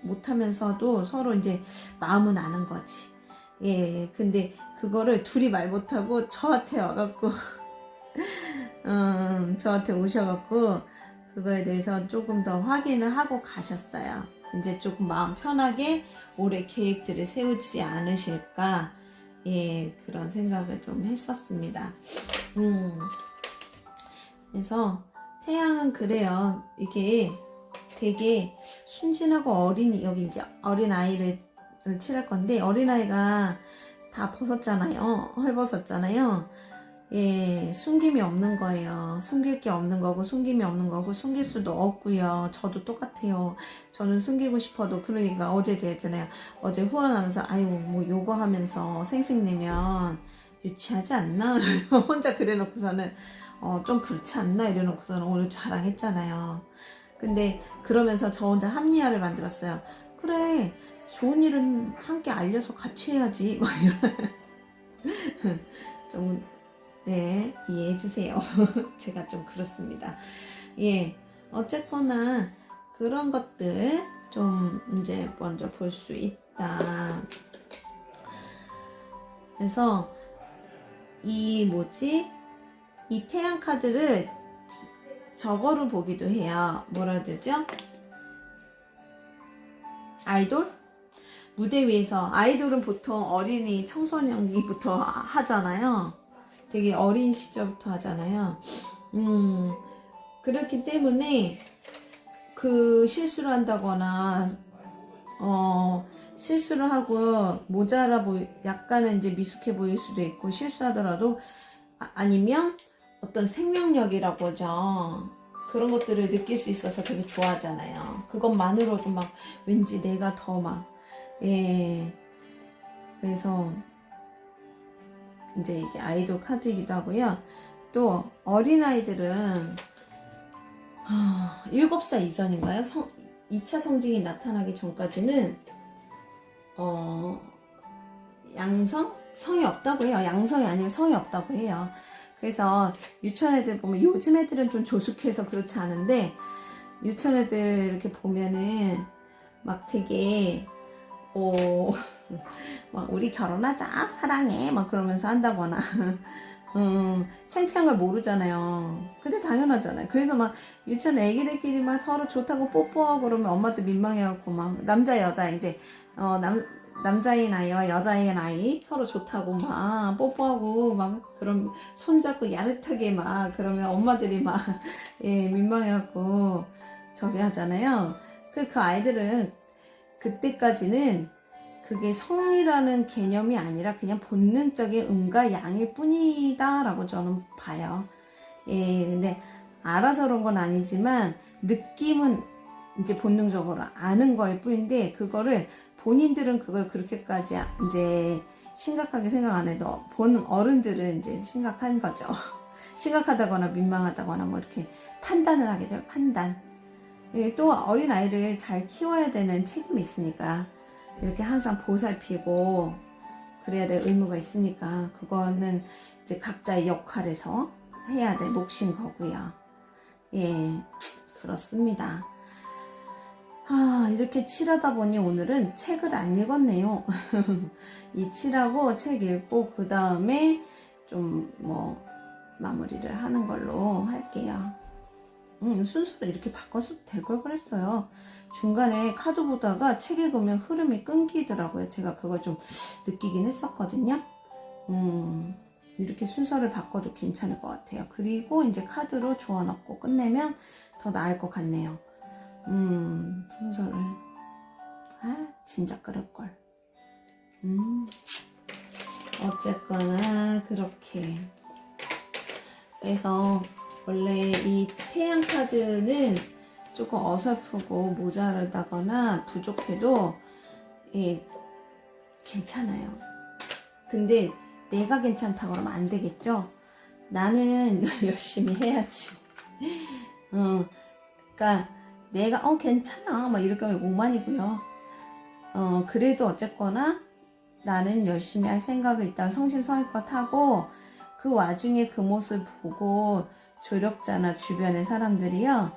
못하면서도 서로 이제 마음은 아는 거지. 예, 근데 그거를 둘이 말 못하고 저한테 와갖고, 저한테 오셔갖고, 그거에 대해서 조금 더 확인을 하고 가셨어요. 이제 조금 마음 편하게 올해 계획들을 세우지 않으실까. 예, 그런 생각을 좀 했었습니다. 그래서 태양은 그래요. 이게 되게 순진하고 여기 이제 어린아이를 칠할 건데, 어린아이가 다 벗었잖아요. 헐벗었잖아요. 예, 숨김이 없는 거예요. 숨길 게 없는 거고, 숨김이 없는 거고, 숨길 수도 없고요. 저도 똑같아요. 저는 숨기고 싶어도, 그러니까 어제 제가 어제 후원하면서, 아유, 뭐 요거 하면서 생색내면 유치하지 않나? 혼자 그래놓고서는, 좀 그렇지 않나? 이래놓고서는 오늘 자랑했잖아요. 근데 그러면서 저 혼자 합리화를 만들었어요. 그래, 좋은 일은 함께 알려서 같이 해야지. 막 이런. 좀, 네, 이해해주세요. 제가 좀 그렇습니다. 예, 어쨌거나 그런 것들 좀 이제 먼저 볼 수 있다. 그래서 이 태양 카드를 저거로 보기도 해요. 뭐라 되죠? 아이돌? 무대 위에서 아이돌은 보통 어린이 청소년기부터 하잖아요. 되게 어린 시절부터 하잖아요. 그렇기 때문에 그 실수를 한다거나 실수를 하고 약간은 이제 미숙해 보일 수도 있고, 실수하더라도 아니면 어떤 생명력이라고 하죠. 그런 것들을 느낄 수 있어서 되게 좋아하잖아요. 그것만으로도 막 왠지 내가 더 예. 그래서 이제 이게 아이돌 카드이기도 하고요. 또 어린아이들은 7살 이전인가요? 2차 성징이 나타나기 전까지는 성이 없다고 해요. 양성이 아니면 성이 없다고 해요. 그래서 유치원 애들 보면, 요즘 애들은 좀 조숙해서 그렇지 않은데, 유치원 애들 이렇게 보면은 막 되게 막 우리 결혼하자, 사랑해, 막 그러면서 한다거나 창피한 걸 모르잖아요. 근데 당연하잖아요. 그래서 막 유치원 애기들끼리 막 서로 좋다고 뽀뽀하고 그러면 엄마도 민망해갖고, 막 남자 여자 이제 남자인 아이와 여자인 아이 서로 좋다고 막 뽀뽀하고 막 그럼 손잡고 야릇하게 막 그러면 엄마들이 막 예, 민망해갖고 저기 하잖아요. 그 아이들은 그때까지는 그게 성이라는 개념이 아니라 그냥 본능적인 음과 양일 뿐이다 라고 저는 봐요. 예, 근데 알아서 그런 건 아니지만 느낌은 이제 본능적으로 아는 거일 뿐인데, 그거를 본인들은 그걸 그렇게까지 이제 심각하게 생각 안 해도 보는 어른들은 이제 심각한 거죠. 심각하다거나 민망하다거나 뭐 이렇게 판단을 하겠죠. 판단. 또 어린아이를 잘 키워야 되는 책임이 있으니까 이렇게 항상 보살피고 그래야 될 의무가 있으니까, 그거는 이제 각자의 역할에서 해야 될 몫인 거고요. 예, 그렇습니다. 이렇게 칠하다 보니 오늘은 책을 안 읽었네요. 이 칠하고 책 읽고 그 다음에 좀 마무리를 하는 걸로 할게요. 순서를 이렇게 바꿔서 될 걸 그랬어요. 중간에 카드 보다가 책 읽으면 흐름이 끊기더라고요. 제가 그걸 좀 느끼긴 했었거든요. 이렇게 순서를 바꿔도 괜찮을 것 같아요. 그리고 이제 카드로 주워 넣고 끝내면 더 나을 것 같네요. 순서를 진짜 그럴걸. 어쨌거나 그렇게. 그래서 원래 이 태양 카드는 조금 어설프고 모자르다거나 부족해도 괜찮아요. 근데 내가 괜찮다고 하면 안 되겠죠? 나는 열심히 해야지. 그러니까 내가 괜찮아 막 이럴 경우에 오만이고요. 그래도 어쨌거나 나는 열심히 할 생각이 있다, 성심성의껏 하고, 그 와중에 그 모습을 보고 조력자나 주변의 사람들이요,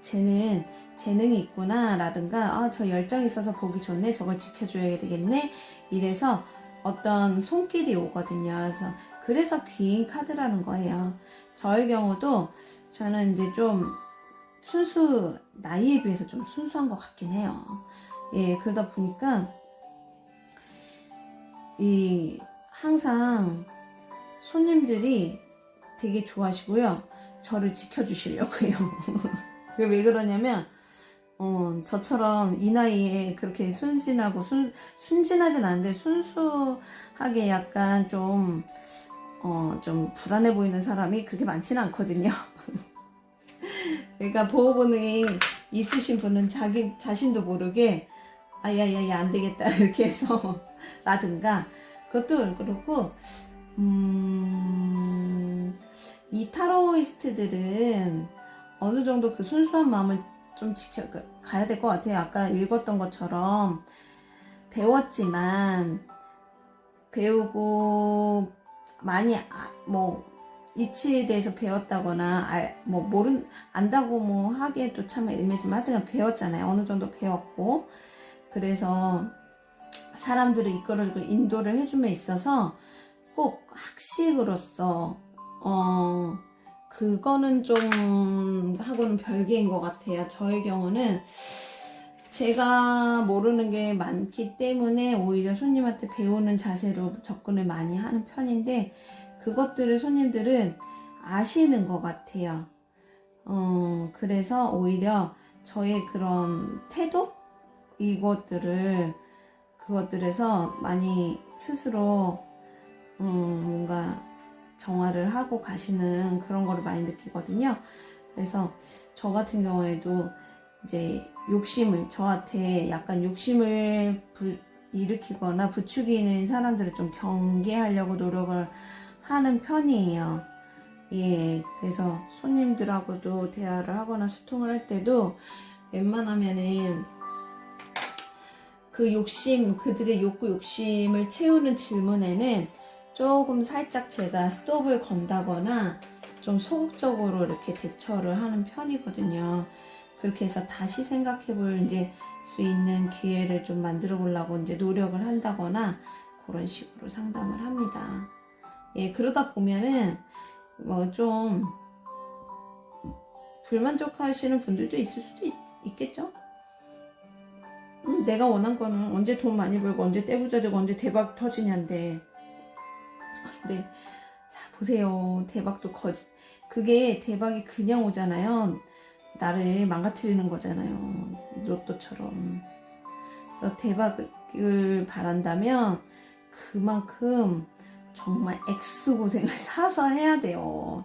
쟤는 재능이 있구나 라든가, 저 열정이 있어서 보기 좋네, 저걸 지켜줘야 되겠네, 이래서 어떤 손길이 오거든요. 그래서 귀인 카드라는 거예요. 저의 경우도 저는 이제 좀 나이에 비해서 좀 순수한 것 같긴 해요. 예, 그러다 보니까 항상 손님들이 되게 좋아하시고요. 저를 지켜주시려고 해요. 왜 그러냐면, 저처럼 이 나이에 그렇게 순진하고, 순진하진 않은데, 순수하게 약간 좀 불안해 보이는 사람이 그렇게 많지는 않거든요. 그러니까 보호 본능이 있으신 분은 자기 자신도 모르게, 야야야, 안 되겠다, 이렇게 해서, 라든가, 그것도 그렇고, 이 타로이스트들은 어느 정도 그 순수한 마음을 좀 가야 될 것 같아요. 아까 읽었던 것처럼 배웠지만 배우고 많이 이치에 대해서 배웠다거나 안다고 하기에도 참 애매하지만 하여튼 배웠잖아요. 어느 정도 배웠고 그래서 사람들을 이끌어주고 인도를 해줌에 있어서 꼭 학식으로서 그거는 좀 하고는 별개인 것 같아요. 저의 경우는 제가 모르는 게 많기 때문에 오히려 손님한테 배우는 자세로 접근을 많이 하는 편인데 그것들을 손님들은 아시는 것 같아요. 그래서 오히려 저의 그런 태도? 그것들에서 많이 스스로 뭔가 정화를 하고 가시는 그런 거를 많이 느끼거든요. 그래서 저 같은 경우에도 이제 저한테 약간 욕심을 일으키거나 부추기는 사람들을 좀 경계하려고 노력을 하는 편이에요. 예, 그래서 손님들하고도 대화를 하거나 소통을 할 때도 웬만하면은 그들의 욕심을 채우는 질문에는 조금 살짝 제가 스톱을 건다거나 좀 소극적으로 이렇게 대처를 하는 편이거든요. 그렇게 해서 다시 생각해 수 있는 기회를 좀 만들어 보려고 노력을 한다거나 그런 식으로 상담을 합니다. 예, 그러다 보면은 좀 불만족하시는 분들도 있을 수도 있겠죠? 내가 원한 거는 언제 돈 많이 벌고 언제 떼부자 되고 언제 대박 터지냐인데 근데 자 보세요. 그게 대박이 그냥 오잖아요. 나를 망가뜨리는 거잖아요. 로또처럼. 그래서 대박을 바란다면 그만큼 정말 X고생을 사서 해야 돼요.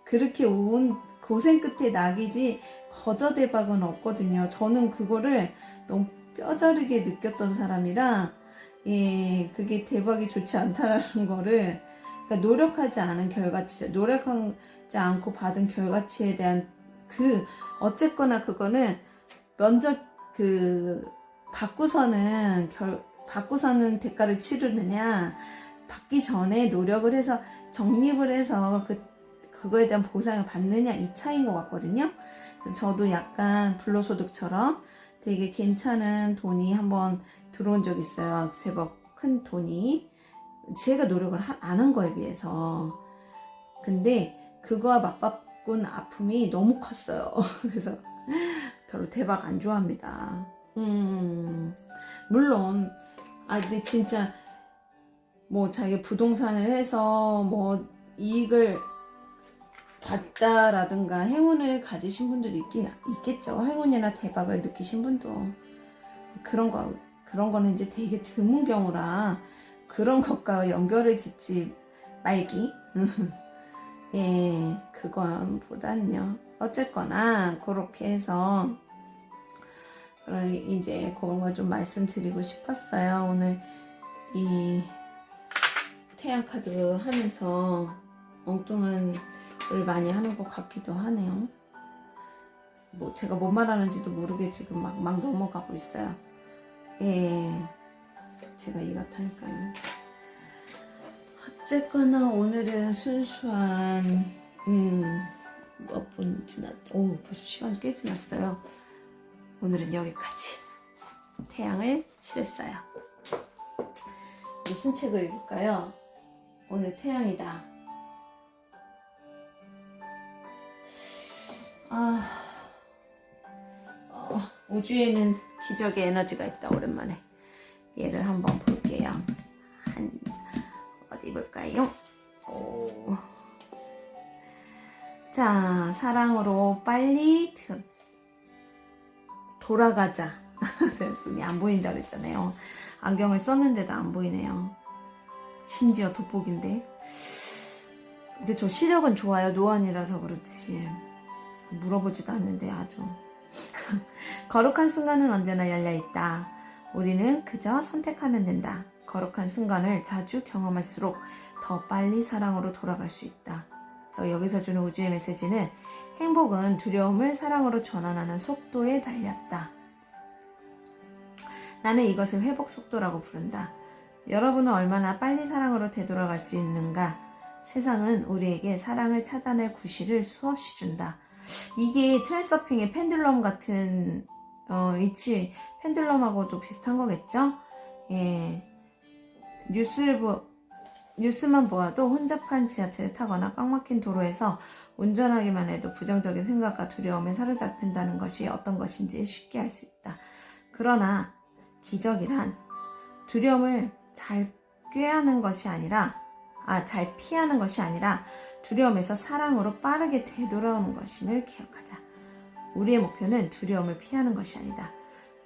그렇게 온 고생 끝에 낙이지 거저 대박은 없거든요. 저는 그거를 너무 뼈저리게 느꼈던 사람이라 예, 그게 대박이 좋지 않다라는 거를 그러니까 노력하지 않고 받은 결과치에 대한 어쨌거나 그거는 면접 받고서는 대가를 치르느냐 받기 전에 노력을 해서 적립을 해서 그거에 대한 보상을 받느냐 이 차이인 것 같거든요. 저도 약간 불로소득처럼 되게 괜찮은 돈이 한번 들어온 적이 있어요. 제법 큰 돈이. 제가 노력을 안 한 거에 비해서. 근데 그거와 맞바꾼 아픔이 너무 컸어요. 그래서 별로 대박 안 좋아합니다. 물론 근데 진짜 자기 부동산을 해서 이익을 봤다라든가 행운을 가지신 분들도 있겠죠. 행운이나 대박을 느끼신 분도. 그런 거는 이제 되게 드문 경우라 그런 것과 연결을 짓지 말기. 예, 그거보다는요. 어쨌거나 그렇게 해서 이제 그런 걸 좀 말씀드리고 싶었어요. 오늘 이 태양카드 하면서 엉뚱한 을 많이 하는 것 같기도 하네요. 제가 뭔 말하는지도 모르게 지금 막 넘어가고 있어요. 예, 제가 이렇다니까요. 어쨌거나 오늘은 순수한 몇 분 지났죠? 벌써 시간이 꽤 지났어요. 오늘은 여기까지 태양을 칠했어요. 무슨 책을 읽을까요? 오늘 태양이다. 우주에는 기적의 에너지가 있다. 오랜만에 얘를 한번 볼게요. 사랑으로 빨리 돌아가자. 제가 눈이 안 보인다 그랬잖아요. 안경을 썼는데도 안 보이네요. 심지어 돋보기인데. 근데 저 시력은 좋아요. 노안이라서 그렇지. 물어보지도 않는데 아주. 거룩한 순간은 언제나 열려있다. 우리는 그저 선택하면 된다. 거룩한 순간을 자주 경험할수록 더 빨리 사랑으로 돌아갈 수 있다. 여기서 주는 우주의 메시지는 행복은 두려움을 사랑으로 전환하는 속도에 달렸다. 나는 이것을 회복 속도라고 부른다. 여러분은 얼마나 빨리 사랑으로 되돌아갈 수 있는가? 세상은 우리에게 사랑을 차단할 구실을 수없이 준다. 이게 트랜서핑의 펜듈럼 같은 이치 펜듈럼하고도 비슷한 거겠죠? 예. 뉴스만 보아도 혼잡한 지하철을 타거나 꽉 막힌 도로에서 운전하기만 해도 부정적인 생각과 두려움에 사로잡힌다는 것이 어떤 것인지 쉽게 알 수 있다. 그러나 기적이란 두려움을 잘 피하는 것이 아니라 두려움에서 사랑으로 빠르게 되돌아오는 것임을 기억하자. 우리의 목표는 두려움을 피하는 것이 아니다.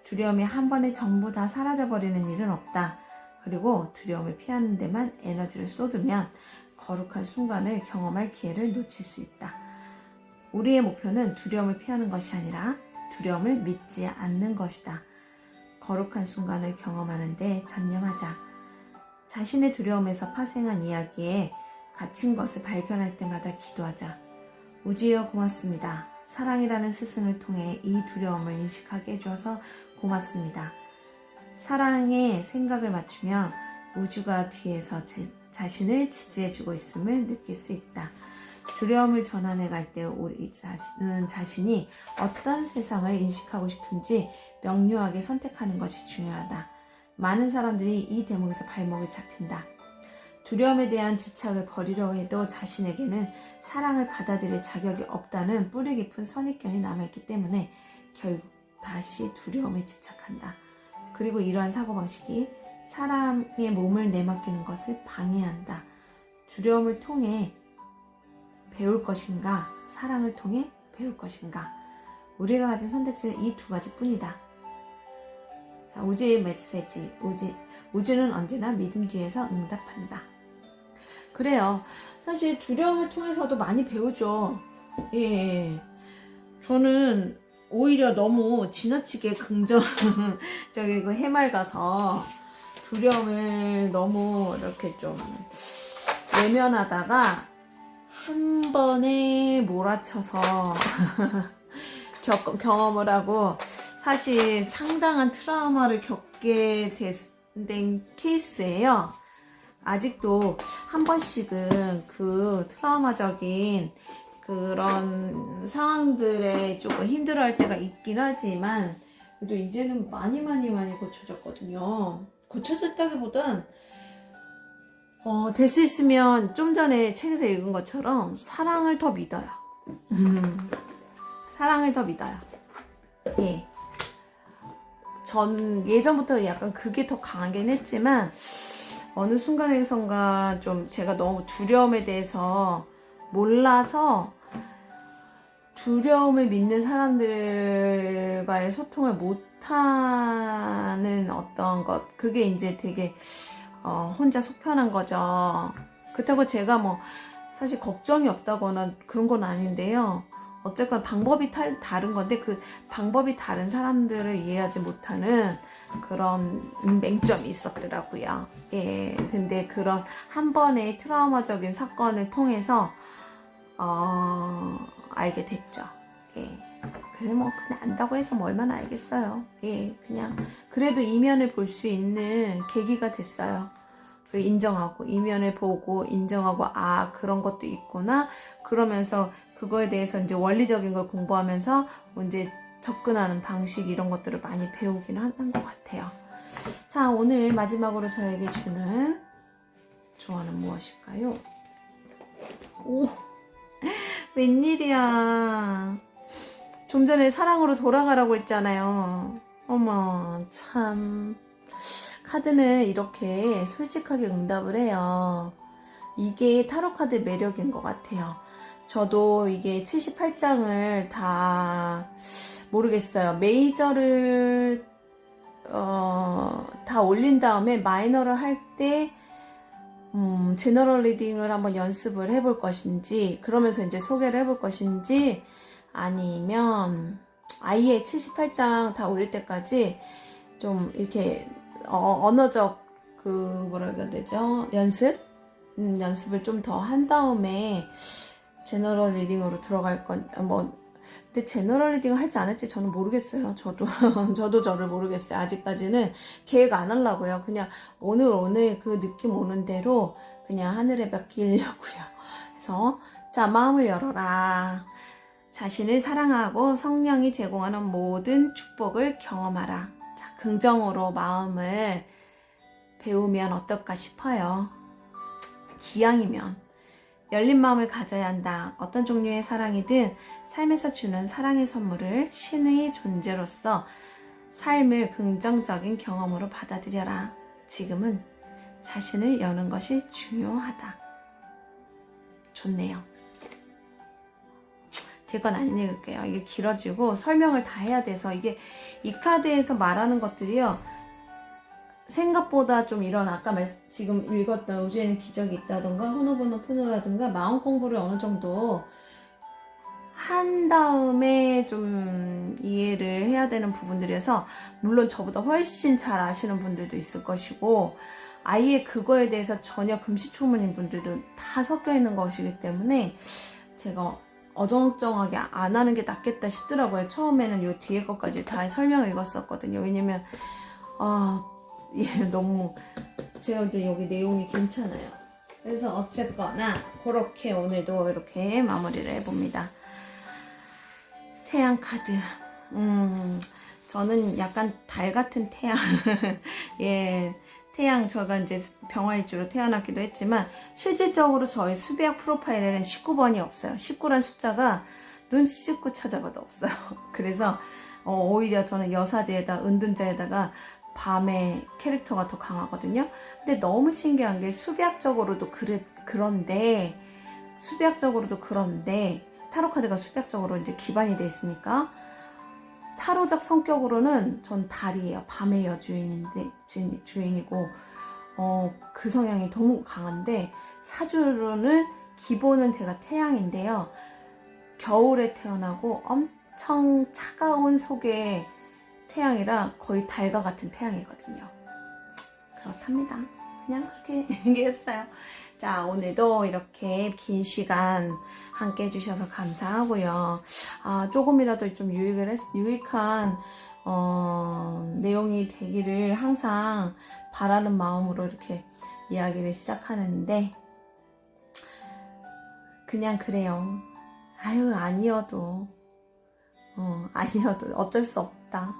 두려움이 한 번에 전부 다 사라져버리는 일은 없다. 그리고 두려움을 피하는 데만 에너지를 쏟으면 거룩한 순간을 경험할 기회를 놓칠 수 있다. 우리의 목표는 두려움을 피하는 것이 아니라 두려움을 믿지 않는 것이다. 거룩한 순간을 경험하는 데 전념하자. 자신의 두려움에서 파생한 이야기에 갇힌 것을 발견할 때마다 기도하자. 우주여 고맙습니다. 사랑이라는 스승을 통해 이 두려움을 인식하게 해주어서 고맙습니다. 사랑에 생각을 맞추면 우주가 뒤에서 자신을 지지해주고 있음을 느낄 수 있다. 두려움을 전환해 갈 때 우리 자신이 어떤 세상을 인식하고 싶은지 명료하게 선택하는 것이 중요하다. 많은 사람들이 이 대목에서 발목이 잡힌다. 두려움에 대한 집착을 버리려 해도 자신에게는 사랑을 받아들일 자격이 없다는 뿌리 깊은 선입견이 남아있기 때문에 결국 다시 두려움에 집착한다. 그리고 이러한 사고방식이 사람의 몸을 내맡기는 것을 방해한다. 두려움을 통해 배울 것인가, 사랑을 통해 배울 것인가. 우리가 가진 선택지는 이 두 가지 뿐이다. 자, 우주의 메시지. 우주는 언제나 믿음 뒤에서 응답한다. 그래요. 사실 두려움을 통해서도 많이 배우죠. 예. 저는 오히려 너무 지나치게 긍정적이고 해맑아서 두려움을 너무 이렇게 좀 외면하다가 한 번에 몰아쳐서 경험을 하고 사실 상당한 트라우마를 겪게 된 케이스예요. 아직도 한 번씩은 그 트라우마적인 그런 상황들에 조금 힘들어할 때가 있긴 하지만 그래도 이제는 많이 고쳐졌거든요. 고쳐졌다기보단 될 수 있으면 좀 전에 책에서 읽은 것처럼 사랑을 더 믿어요. 사랑을 더 믿어요. 예. 전 예전부터 약간 그게 더 강하긴 했지만 어느 순간에선가 좀 제가 너무 두려움에 대해서 몰라서 두려움을 믿는 사람들과의 소통을 못하는 어떤 것, 그게 이제 되게 혼자 속편한 거죠. 그렇다고 제가 뭐 사실 걱정이 없다거나 그런 건 아닌데요. 어쨌건 방법이 다른 건데 그 방법이 다른 사람들을 이해하지 못하는 그런 맹점이 있었더라고요. 예, 근데 그런 한 번의 트라우마적인 사건을 통해서 알게 됐죠. 예. 그냥 안다고 해서 뭐 얼마나 알겠어요. 예, 그냥 그래도 이면을 볼 수 있는 계기가 됐어요. 인정하고 이면을 보고 인정하고 그런 것도 있구나. 그러면서 그거에 대해서 이제 원리적인 걸 공부하면서 이제 접근하는 방식 이런 것들을 많이 배우기는 한 것 같아요. 자, 오늘 마지막으로 저에게 주는 조언은 무엇일까요? 오, 웬일이야. 좀 전에 사랑으로 돌아가라고 했잖아요. 어머, 참. 카드는 이렇게 솔직하게 응답을 해요. 이게 타로카드 매력인 것 같아요. 저도 이게 78장을 다 모르겠어요. 메이저를 다 올린 다음에 마이너를 할 때 제너럴 리딩을 한번 연습을 해볼 것인지, 그러면서 이제 소개를 해볼 것인지, 아니면 아예 78장 다 올릴 때까지 좀 이렇게 언어적 그 뭐라 해야 되죠? 연습을 좀 더 한 다음에 제너럴 리딩으로 들어갈 건 근데 제너럴 리딩을 할지 안 할지 저는 모르겠어요. 저도 저를 모르겠어요. 아직까지는 계획 안 하려고요. 그냥 오늘 그 느낌 오는 대로 그냥 하늘에 맡기려고요. 그래서 자, 마음을 열어라. 자신을 사랑하고 성령이 제공하는 모든 축복을 경험하라. 자, 긍정으로 마음을 배우면 어떨까 싶어요. 기왕이면 열린 마음을 가져야 한다. 어떤 종류의 사랑이든 삶에서 주는 사랑의 선물을 신의 존재로서 삶을 긍정적인 경험으로 받아들여라. 지금은 자신을 여는 것이 중요하다. 좋네요. 될 건 안 읽을게요. 이게 길어지고 설명을 다 해야 돼서 이게 이 카드에서 말하는 것들이요. 생각보다 좀 이런 아까 지금 읽었던 우주에는 기적이 있다던가 호노보노푸노라든가 마음 공부를 어느 정도 한 다음에 좀 이해를 해야 되는 부분들이어서 물론 저보다 훨씬 잘 아시는 분들도 있을 것이고 아예 그거에 대해서 전혀 금시초문인 분들도 다 섞여 있는 것이기 때문에 제가 어정쩡하게 안 하는 게 낫겠다 싶더라고요. 처음에는 요 뒤에 것까지 다 설명을 읽었었거든요. 왜냐면 너무 제가 여기 내용이 괜찮아요. 그래서 어쨌거나 그렇게 오늘도 이렇게 마무리를 해봅니다. 태양 카드. 저는 약간 달 같은 태양. 예, 태양, 제가 이제 병화일주로 태어났기도 했지만 실질적으로 저희 수배학 프로파일에는 19번이 없어요. 19란 숫자가 눈 씻고 찾아봐도 없어요. 그래서 오히려 저는 여사제에다 은둔자에다가 밤에 캐릭터가 더 강하거든요. 근데 너무 신기한 게 수비학적으로도 그런데 타로 카드가 수비학적으로 이제 기반이 돼 있으니까 타로적 성격으로는 전 달이에요. 밤의 주인이고 그 성향이 너무 강한데 사주로는 기본은 제가 태양인데요. 겨울에 태어나고 엄청 차가운 속에 태양이라 거의 달과 같은 태양이거든요. 그렇답니다. 그냥 그렇게 얘기했어요. 자, 오늘도 이렇게 긴 시간 함께 해주셔서 감사하고요. 조금이라도 좀 유익한 내용이 되기를 항상 바라는 마음으로 이렇게 이야기를 시작하는데 그냥 그래요. 아니어도 어쩔 수 없다.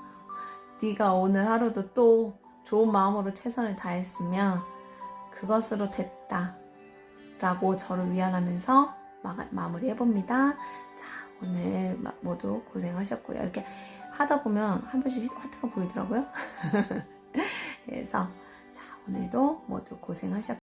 네가 오늘 하루도 또 좋은 마음으로 최선을 다했으면 그것으로 됐다 라고 저를 위안하면서 마무리 해봅니다. 자, 오늘 모두 고생하셨고요. 이렇게 하다 보면 한 번씩 하트가 보이더라고요. 그래서 자, 오늘도 모두 고생하셨고요.